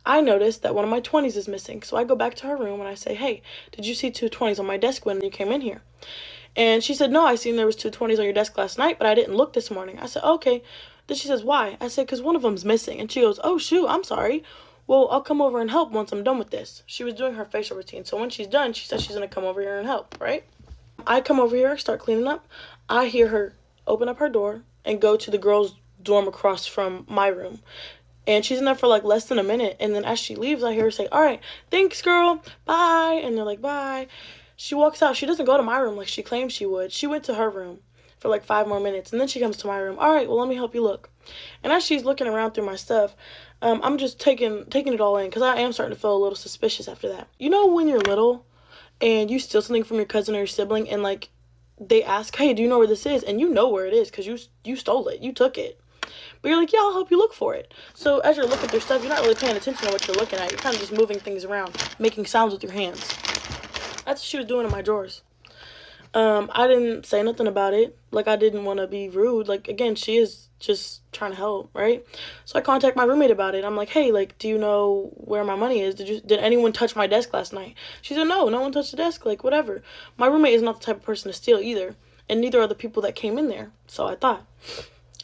I notice that one of my 20s is missing. So I go back to her room and I say, hey, did you see 2 20s on my desk when you came in here? And she said, no, I seen there was 2 20s on your desk last night, but I didn't look this morning. I said, okay. Then she says, why? I said, because one of them's missing. And she goes, oh, shoot, I'm sorry. Well, I'll come over and help once I'm done with this. She was doing her facial routine. So when she's done, she says she's going to come over here and help, right? I come over here, start cleaning up. I hear her open up her door and go to the girls' dorm across from my room. And she's in there for like less than a minute. And then as she leaves, I hear her say, all right, thanks, girl. Bye. And they're like, bye. She walks out. She doesn't go to my room like she claimed she would. She went to her room for like 5 more minutes. And then she comes to my room. All right, well, let me help you look. And as she's looking around through my stuff, I'm just taking it all in because I am starting to feel a little suspicious after that. You know when you're little and you steal something from your cousin or your sibling and like they ask, hey, do you know where this is? And you know where it is because you stole it. You took it. But you're like, yeah, I'll help you look for it. So as you're looking through stuff, you're not really paying attention to what you're looking at. You're kind of just moving things around, making sounds with your hands. That's what she was doing in my drawers. I didn't say nothing about it. Like, I didn't want to be rude. Like, again, she is just trying to help, right? So I contact my roommate about it. I'm like, hey, like, do you know where my money is? Did anyone touch my desk last night? She said, no one touched the desk. Like, whatever. My roommate is not the type of person to steal either. And neither are the people that came in there. So I thought.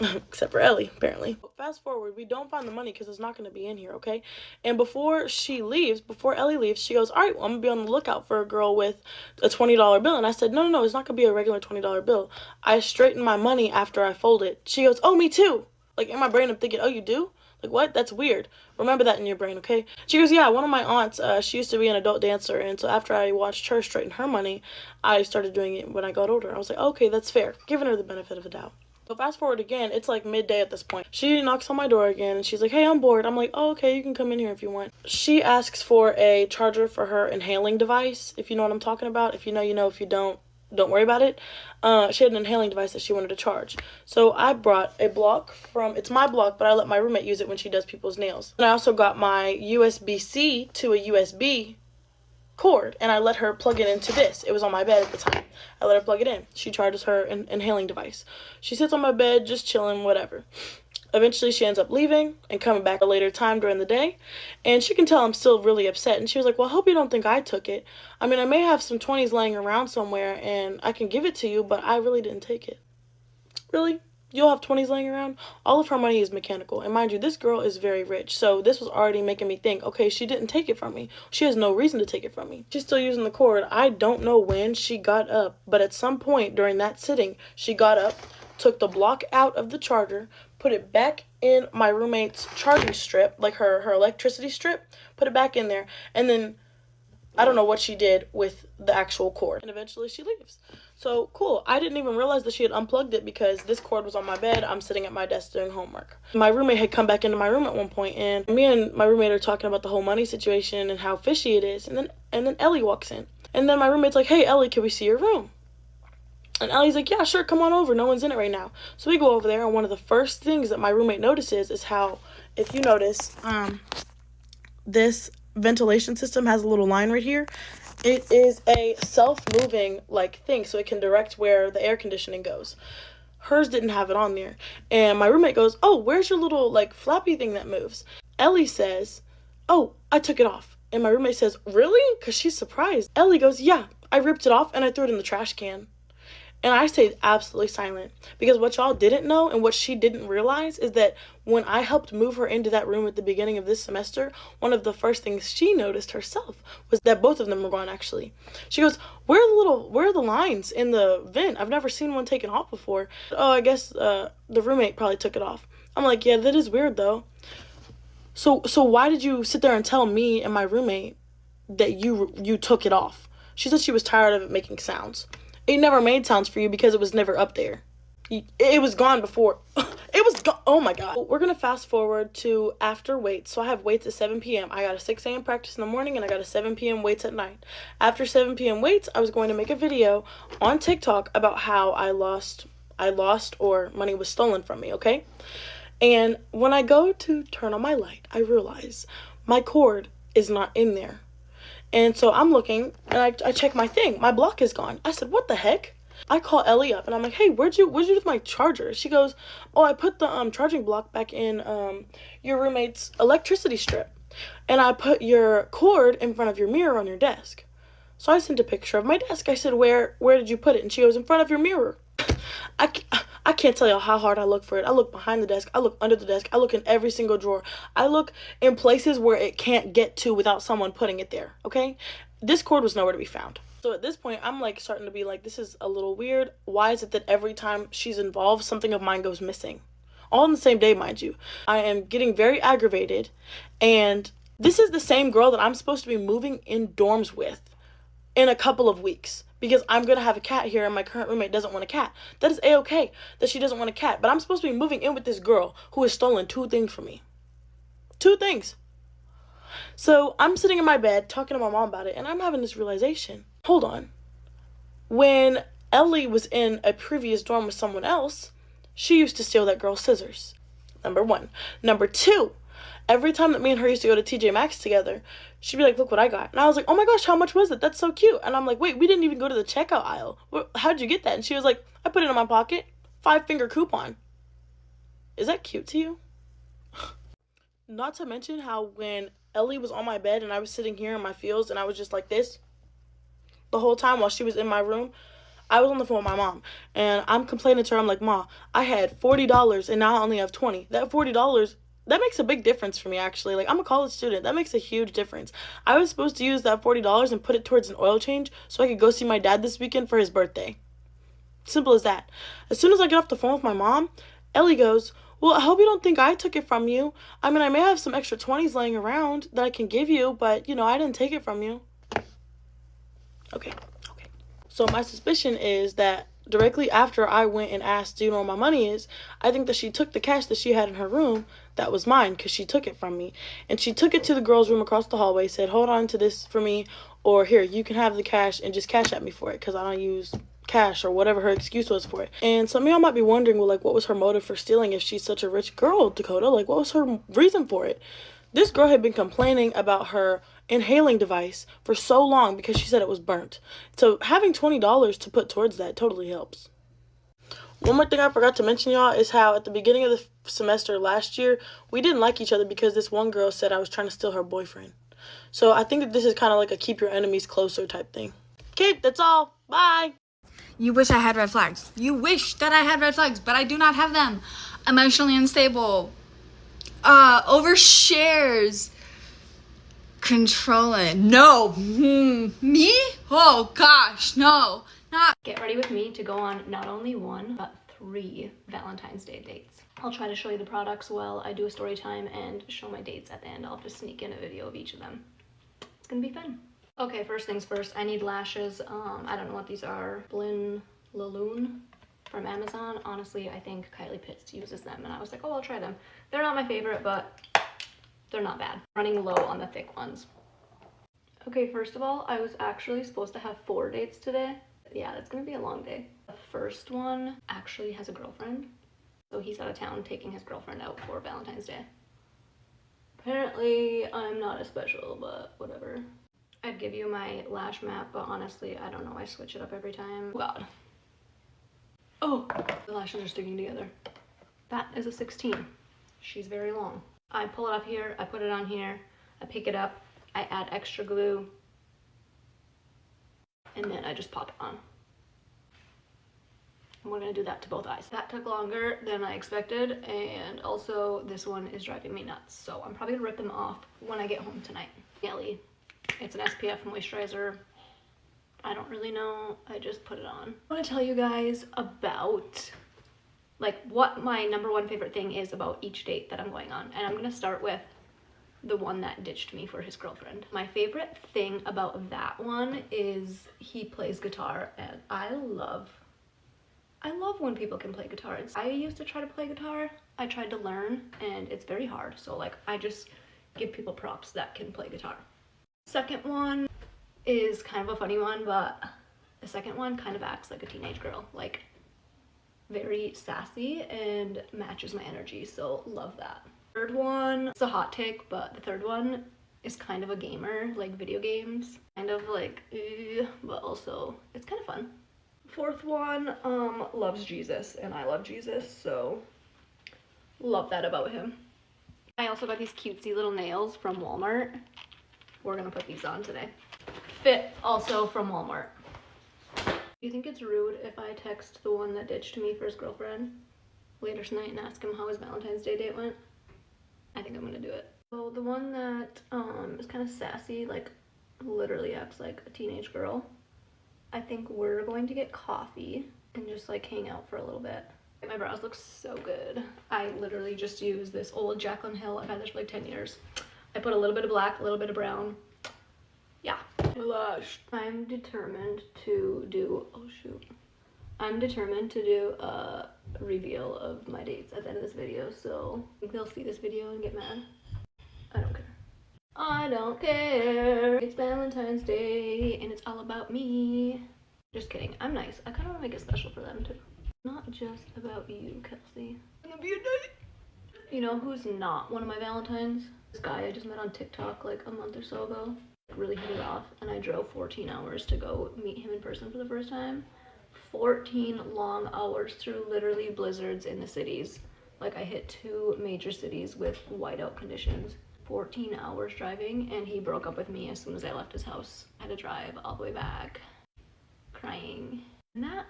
Except for Ellie, apparently. Fast forward, we don't find the money because it's not going to be in here, okay? And before Ellie leaves, she goes, all right, well, I'm going to be on the lookout for a girl with a $20 bill. And I said, no, it's not going to be a regular $20 bill. I straighten my money after I fold it. She goes, oh, me too. Like, in my brain, I'm thinking, oh, you do? Like, what? That's weird. Remember that in your brain, okay? She goes, yeah, one of my aunts, she used to be an adult dancer, and so after I watched her straighten her money, I started doing it when I got older. I was like, okay, that's fair. Giving her the benefit of the doubt. So fast forward again, it's like midday at this point. She knocks on my door again, and she's like, hey, I'm bored. I'm like, oh, okay, you can come in here if you want. She asks for a charger for her inhaling device, if you know what I'm talking about. If you know, you know. If you don't worry about it. She had an inhaling device that she wanted to charge. So I brought a block it's my block, but I let my roommate use it when she does people's nails. And I also got my USB-C to a USB cord, and I let her plug it into this. It was on my bed at the time. I let her plug it in. She charges her inhaling device. She sits on my bed, just chilling, whatever. Eventually, she ends up leaving and coming back a later time during the day, and she can tell I'm still really upset. And she was like, well, I hope you don't think I took it. I mean, I may have some 20s laying around somewhere, and I can give it to you, but I really didn't take it. Really? you'll have 20s laying around. All of her money is mechanical. And mind you, this girl is very rich. So this was already making me think, okay, she didn't take it from me. She has no reason to take it from me. She's still using the cord. I don't know when she got up, but at some point during that sitting, she got up, took the block out of the charger, put it back in my roommate's charging strip, like her electricity strip, put it back in there, and then I don't know what she did with the actual cord. And eventually she leaves. So, cool. I didn't even realize that she had unplugged it because this cord was on my bed. I'm sitting at my desk doing homework. My roommate had come back into my room at one point, and me and my roommate are talking about the whole money situation and how fishy it is. And then Ellie walks in. And then my roommate's like, hey, Ellie, can we see your room? And Ellie's like, yeah, sure, come on over. No one's in it right now. So we go over there, and one of the first things that my roommate notices is how, if you notice, this ventilation system has a little line right here. It is a self-moving like thing, so it can direct where the air conditioning goes. Hers didn't have it on there. And my roommate goes, oh, where's your little like flappy thing that moves? Ellie says, oh, I took it off. And my roommate says, really? Because she's surprised. Ellie goes, yeah, I ripped it off and I threw it in the trash can. And I stayed absolutely silent because what y'all didn't know and what she didn't realize is that when I helped move her into that room at the beginning of this semester, one of the first things she noticed herself was that both of them were gone, actually. She goes, where are the lines in the vent? I've never seen one taken off before. Oh, I guess the roommate probably took it off. I'm like, yeah, that is weird, though. So why did you sit there and tell me and my roommate that you took it off? She said she was tired of it making sounds. It never made sounds for you because it was never up there. It was gone before. It was gone. Oh my God. We're going to fast forward to after weights. So I have weights at 7 p.m. I got a 6 a.m. practice in the morning and I got a 7 p.m. weights at night. After 7 p.m. weights, I was going to make a video on TikTok about how I lost or money was stolen from me, okay? And when I go to turn on my light, I realize my cord is not in there. And so I'm looking, and I check my thing. My block is gone. I said, what the heck? I call Ellie up, and I'm like, hey, what'd you do with my charger? She goes, oh, I put the charging block back in your roommate's electricity strip. And I put your cord in front of your mirror on your desk. So I sent a picture of my desk. I said, where did you put it? And she goes, in front of your mirror. I can't tell y'all how hard I look for it. I look behind the desk. I look under the desk. I look in every single drawer. I look in places where it can't get to without someone putting it there, okay? This cord was nowhere to be found. So at this point, I'm like starting to be like, this is a little weird. Why is it that every time she's involved, something of mine goes missing? All on the same day, mind you. I am getting very aggravated. And this is the same girl that I'm supposed to be moving in dorms with in a couple of weeks. Because I'm going to have a cat here and my current roommate doesn't want a cat. That is A-okay that she doesn't want a cat. But I'm supposed to be moving in with this girl who has stolen 2 things from me. 2 things. So I'm sitting in my bed talking to my mom about it. And I'm having this realization. Hold on. When Ellie was in a previous dorm with someone else, she used to steal that girl's scissors. Number 1. Number 2. Every time that me and her used to go to TJ Maxx together, she'd be like, look what I got. And I was like, oh my gosh, how much was it? That's so cute. And I'm like, wait, we didn't even go to the checkout aisle. How'd you get that? And she was like, I put it in my pocket. 5-finger coupon. Is that cute to you? Not to mention how when Ellie was on my bed and I was sitting here in my feels and I was just like this the whole time while she was in my room, I was on the phone with my mom. And I'm complaining to her. I'm like, Ma, I had $40 and now I only have $20. That $40... that makes a big difference for me, actually. Like, I'm a college student. That makes a huge difference. I was supposed to use that $40 and put it towards an oil change so I could go see my dad this weekend for his birthday. Simple as that. As soon as I get off the phone with my mom, Ellie goes, well, I hope you don't think I took it from you. I mean, I may have some extra 20s laying around that I can give you, but, I didn't take it from you. Okay. So my suspicion is that directly after I went and asked, do you know where my money is, I think that she took the cash that she had in her room that was mine because she took it from me. And she took it to the girl's room across the hallway, said, hold on to this for me, or here, you can have the cash and just cash at me for it because I don't use cash or whatever her excuse was for it. And some of y'all might be wondering, well, like, what was her motive for stealing if she's such a rich girl, Dakota? Like, what was her reason for it? This girl had been complaining about her inhaling device for so long because she said it was burnt. So having $20 to put towards that totally helps. One more thing I forgot to mention, y'all, is how at the beginning of the semester last year, we didn't like each other because this one girl said I was trying to steal her boyfriend. So I think that this is kind of like a keep your enemies closer type thing. Okay, that's all. Bye. You wish I had red flags. You wish that I had red flags, but I do not have them. Emotionally unstable. Overshares. Controlling. No. Me? Oh gosh, no. Not. Get ready with me to go on not only 1, but 3 Valentine's Day dates. I'll try to show you the products while I do a story time and show my dates at the end. I'll just sneak in a video of each of them. It's gonna be fun. Okay, first things first, I need lashes. I don't know what these are. Blin Laloon from Amazon. Honestly, I think Kylie Pitts uses them, and I was like, oh, I'll try them. They're not my favorite, but they're not bad. Running low on the thick ones. Okay, first of all, I was actually supposed to have 4 dates today. Yeah, it's gonna be a long day. The first one actually has a girlfriend, so he's out of town taking his girlfriend out for Valentine's Day. Apparently, I'm not as special, but whatever. I'd give you my lash map, but honestly, I don't know. I switch it up every time. Oh, God. Oh, the lashes are sticking together. That is a 16. She's very long. I pull it off here, I put it on here, I pick it up, I add extra glue, and then I just pop it on. And we're gonna do that to both eyes. That took longer than I expected, and also this one is driving me nuts, so I'm probably gonna rip them off when I get home tonight. Yelly. It's an SPF moisturizer. I don't really know, I just put it on. I wanna tell you guys about like what my #1 favorite thing is about each date that I'm going on. And I'm gonna start with the one that ditched me for his girlfriend. My favorite thing about that one is he plays guitar, and I love when people can play guitar. I used to try to play guitar. I tried to learn, and it's very hard. So like, I just give people props that can play guitar. Second one is kind of a funny one, but the second one kind of acts like a teenage girl. Like, very sassy and matches my energy, so love that. Third one, it's a hot take, but the third one is kind of a gamer, like video games. Kind of like, but also it's kind of fun. Fourth one, loves Jesus, and I love Jesus, so love that about him. I also got these cutesy little nails from Walmart. We're gonna put these on today. Fit, also from Walmart. Do you think it's rude if I text the one that ditched me for his girlfriend later tonight and ask him how his Valentine's Day date went? I think I'm gonna do it. So the one that is kind of sassy, like literally acts like a teenage girl, I think we're going to get coffee and just like hang out for a little bit. My brows look so good. I literally just used this old Jaclyn Hill. I've had this for like 10 years. I put a little bit of black, a little bit of brown. Yeah. Blush. I'm determined to do, oh shoot. I'm determined to do a reveal of my dates at the end of this video, so I think they'll see this video and get mad. I don't care. I don't care. It's Valentine's Day and it's all about me. Just kidding. I'm nice. I kind of want to make it special for them too. Not just about you, Kelsey. I'm gonna be a date. You know who's not one of my Valentines? This guy I just met on TikTok like a month or so ago. Really hit it off, and I drove 14 hours to go meet him in person for the first time. 14 long hours through literally blizzards in the cities. Like, I hit 2 major cities with whiteout conditions. 14 hours driving, and he broke up with me as soon as I left his house. I had to drive all the way back, crying. And that,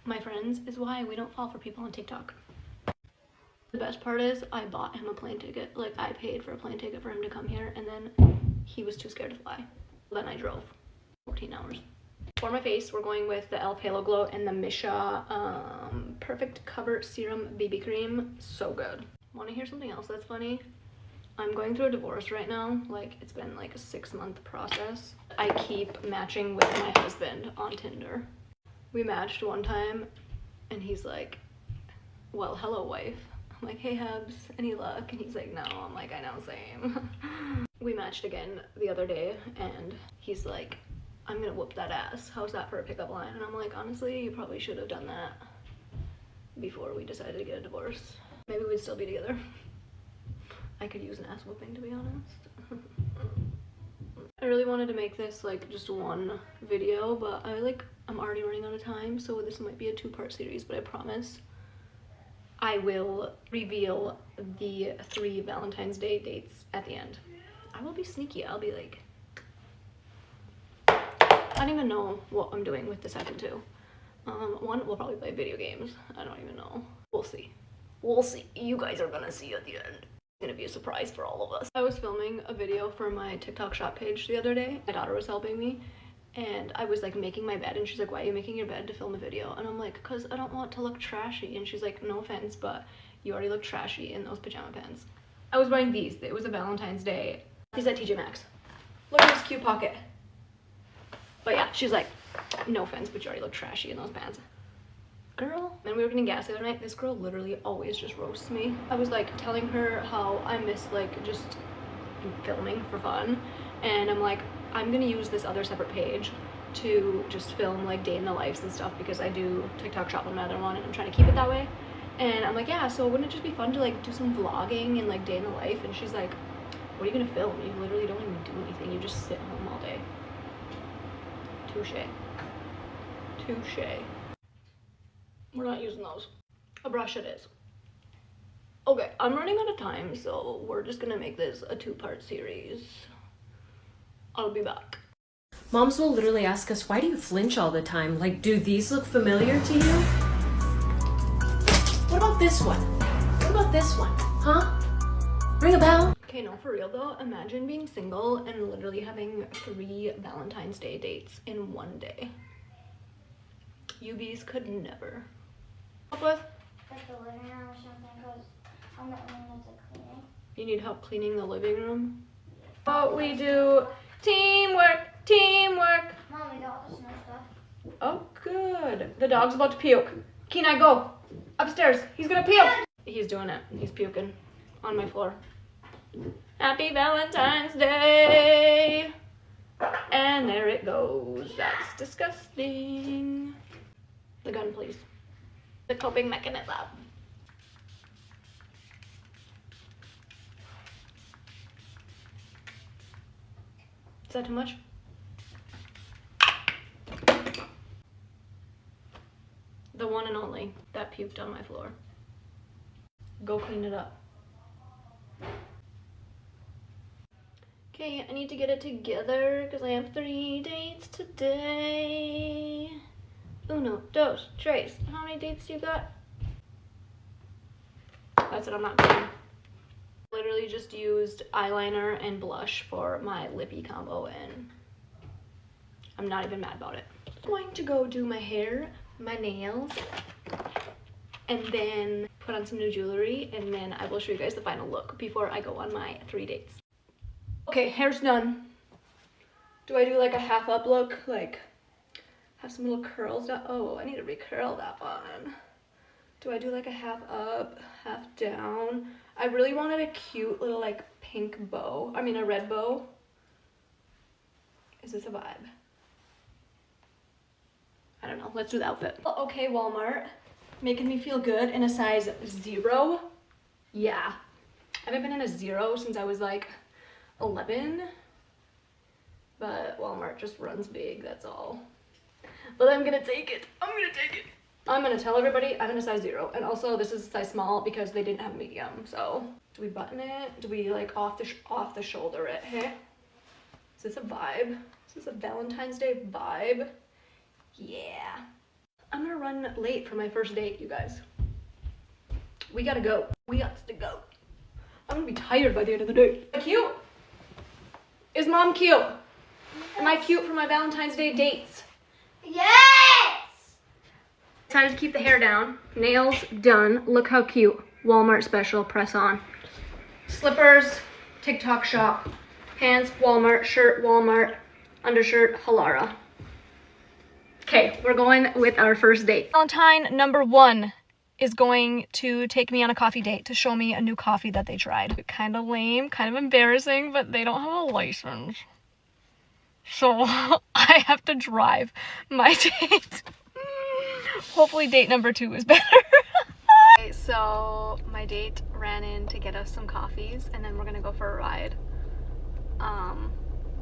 my friends, is why we don't fall for people on TikTok. The best part is I bought him a plane ticket. Like, I paid for a plane ticket for him to come here, and then he was too scared to fly. Then I drove 14 hours. For my face, we're going with the e.l.f. Halo Glow and the Misha Perfect Cover Serum BB Cream. So good. Want to hear something else that's funny? I'm going through a divorce right now. Like, it's been like a 6-month process. I keep matching with my husband on Tinder. We matched one time, and he's like, well, hello, wife. I'm like, hey, hubs, any luck? And he's like, no. I'm like, I know, same. We matched again the other day, and he's like, I'm gonna whoop that ass. How's that for a pickup line? And I'm like, honestly, you probably should have done that before we decided to get a divorce. Maybe we'd still be together. I could use an ass whooping, to be honest. I really wanted to make this like just one video, but I'm already running out of time, so this might be a 2-part series, but I promise I will reveal the 3 Valentine's Day dates at the end. I will be sneaky. I'll be like, I don't even know what I'm doing with the second 2. One, we'll probably play video games. I don't even know. We'll see. We'll see. You guys are gonna see at the end. It's gonna be a surprise for all of us. I was filming a video for my TikTok shop page the other day. My daughter was helping me, and I was like making my bed, and she's like, why are you making your bed to film a video? And I'm like, because I don't want to look trashy. And she's like, no offense, but you already look trashy in those pajama pants. I was wearing these. It was a Valentine's Day. These at TJ Maxx. Look at this cute pocket. But yeah, she's like, no offense, but you already look trashy in those pants. Girl. And we were getting gas the other night. This girl literally always just roasts me. I was like telling her how I miss like just filming for fun. And I'm like, I'm gonna use this other separate page to just film like day in the lives and stuff, because I do TikTok shop on my other one and I'm trying to keep it that way. And I'm like, yeah, so wouldn't it just be fun to like do some vlogging and like day in the life? And she's like, what are you gonna film? You literally don't even do anything. You just sit home all day. Touche. Touche. We're not using those. A brush it is. Okay, I'm running out of time, so we're just gonna make this a 2-part series. I'll be back. Moms will literally ask us, why do you flinch all the time? Like, do these look familiar to you? What about this one? What about this one? Huh? Ring a bell? Okay, no, for real though, imagine being single and literally having 3 Valentine's Day dates in one day. You bees could never. Help with? Like the living room or something, because I'm the only one that's cleaning. You need help cleaning the living room? Oh, we do teamwork, teamwork. Mom, we got all the snow stuff. Oh, good. The dog's about to puke. Kenai, go. Upstairs. He's gonna puke. He's doing it. He's puking on my floor. Happy Valentine's Day. And there it goes. That's disgusting. The gun, please. The coping mechanism. Is that too much? The one and only that puked on my floor. Go clean it up. Okay, I need to get it together because I have 3 dates today. Uno, dos, tres. How many dates you got? That's it, I'm not kidding. Literally just used eyeliner and blush for my lippy combo and I'm not even mad about it. I'm going to go do my hair, my nails, and then put on some new jewelry, and then I will show you guys the final look before I go on my 3 dates. Okay, hair's done. Do I do like a half up look? Like have some little curls down? Oh, I need to recurl that one. Do I do like a half up, half down? I really wanted a cute little like pink bow. I mean a red bow. Is this a vibe? I don't know. Let's do the outfit. Okay, Walmart. Making me feel good in a size 0. Yeah. I haven't been in a 0 since I was like 11. But Walmart just runs big, that's all. But I'm gonna take it. I'm gonna take it. I'm gonna tell everybody I'm in a size 0. And also this is a size small because they didn't have medium. So do we button it? Do we like off the shoulder it? Hey? Is this a vibe? Is this a Valentine's Day vibe? Yeah. I'm gonna run late for my first date, you guys. We gotta go. We got to go. I'm gonna be tired by the end of the day. Cute? Is mom cute? Yes. Am I cute for my Valentine's Day dates? Yes! Decided to keep the hair down. Nails done. Look how cute. Walmart special. Press on. Slippers. TikTok shop. Pants. Walmart. Shirt. Walmart. Undershirt. Halara. Okay, we're going with our first date. Valentine number 1 is going to take me on a coffee date to show me a new coffee that they tried. Kind of lame, kind of embarrassing, but they don't have a license. So I have to drive my date. Hopefully date number 2 is better. Okay, so my date ran in to get us some coffees and then we're gonna go for a ride.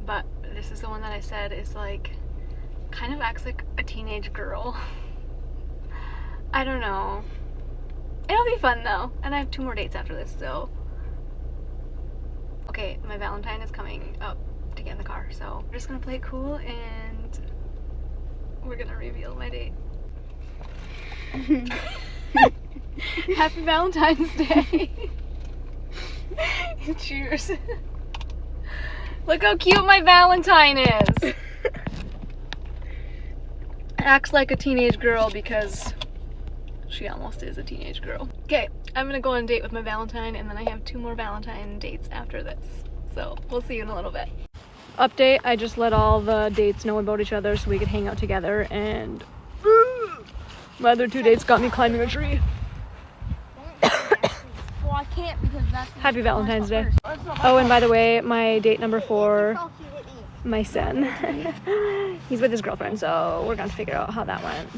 But this is the one that I said is like, kind of acts like a teenage girl. I don't know. It'll be fun though. And I have 2 more dates after this, so. Okay, my Valentine is coming up to get in the car, so we're just gonna play it cool and we're gonna reveal my date. Happy Valentine's Day. Cheers. Look how cute my Valentine is. Acts like a teenage girl because she almost is a teenage girl. Okay, I'm gonna go on a date with my Valentine, and then I have 2 more Valentine dates after this. So we'll see you in a little bit. Update, I just let all the dates know about each other so we could hang out together, and my other 2 dates got me climbing a tree. Well, I can't because that's Happy Valentine's Day. Oh, and by the way, my date number 4, my son, he's with his girlfriend, so we're gonna figure out how that went.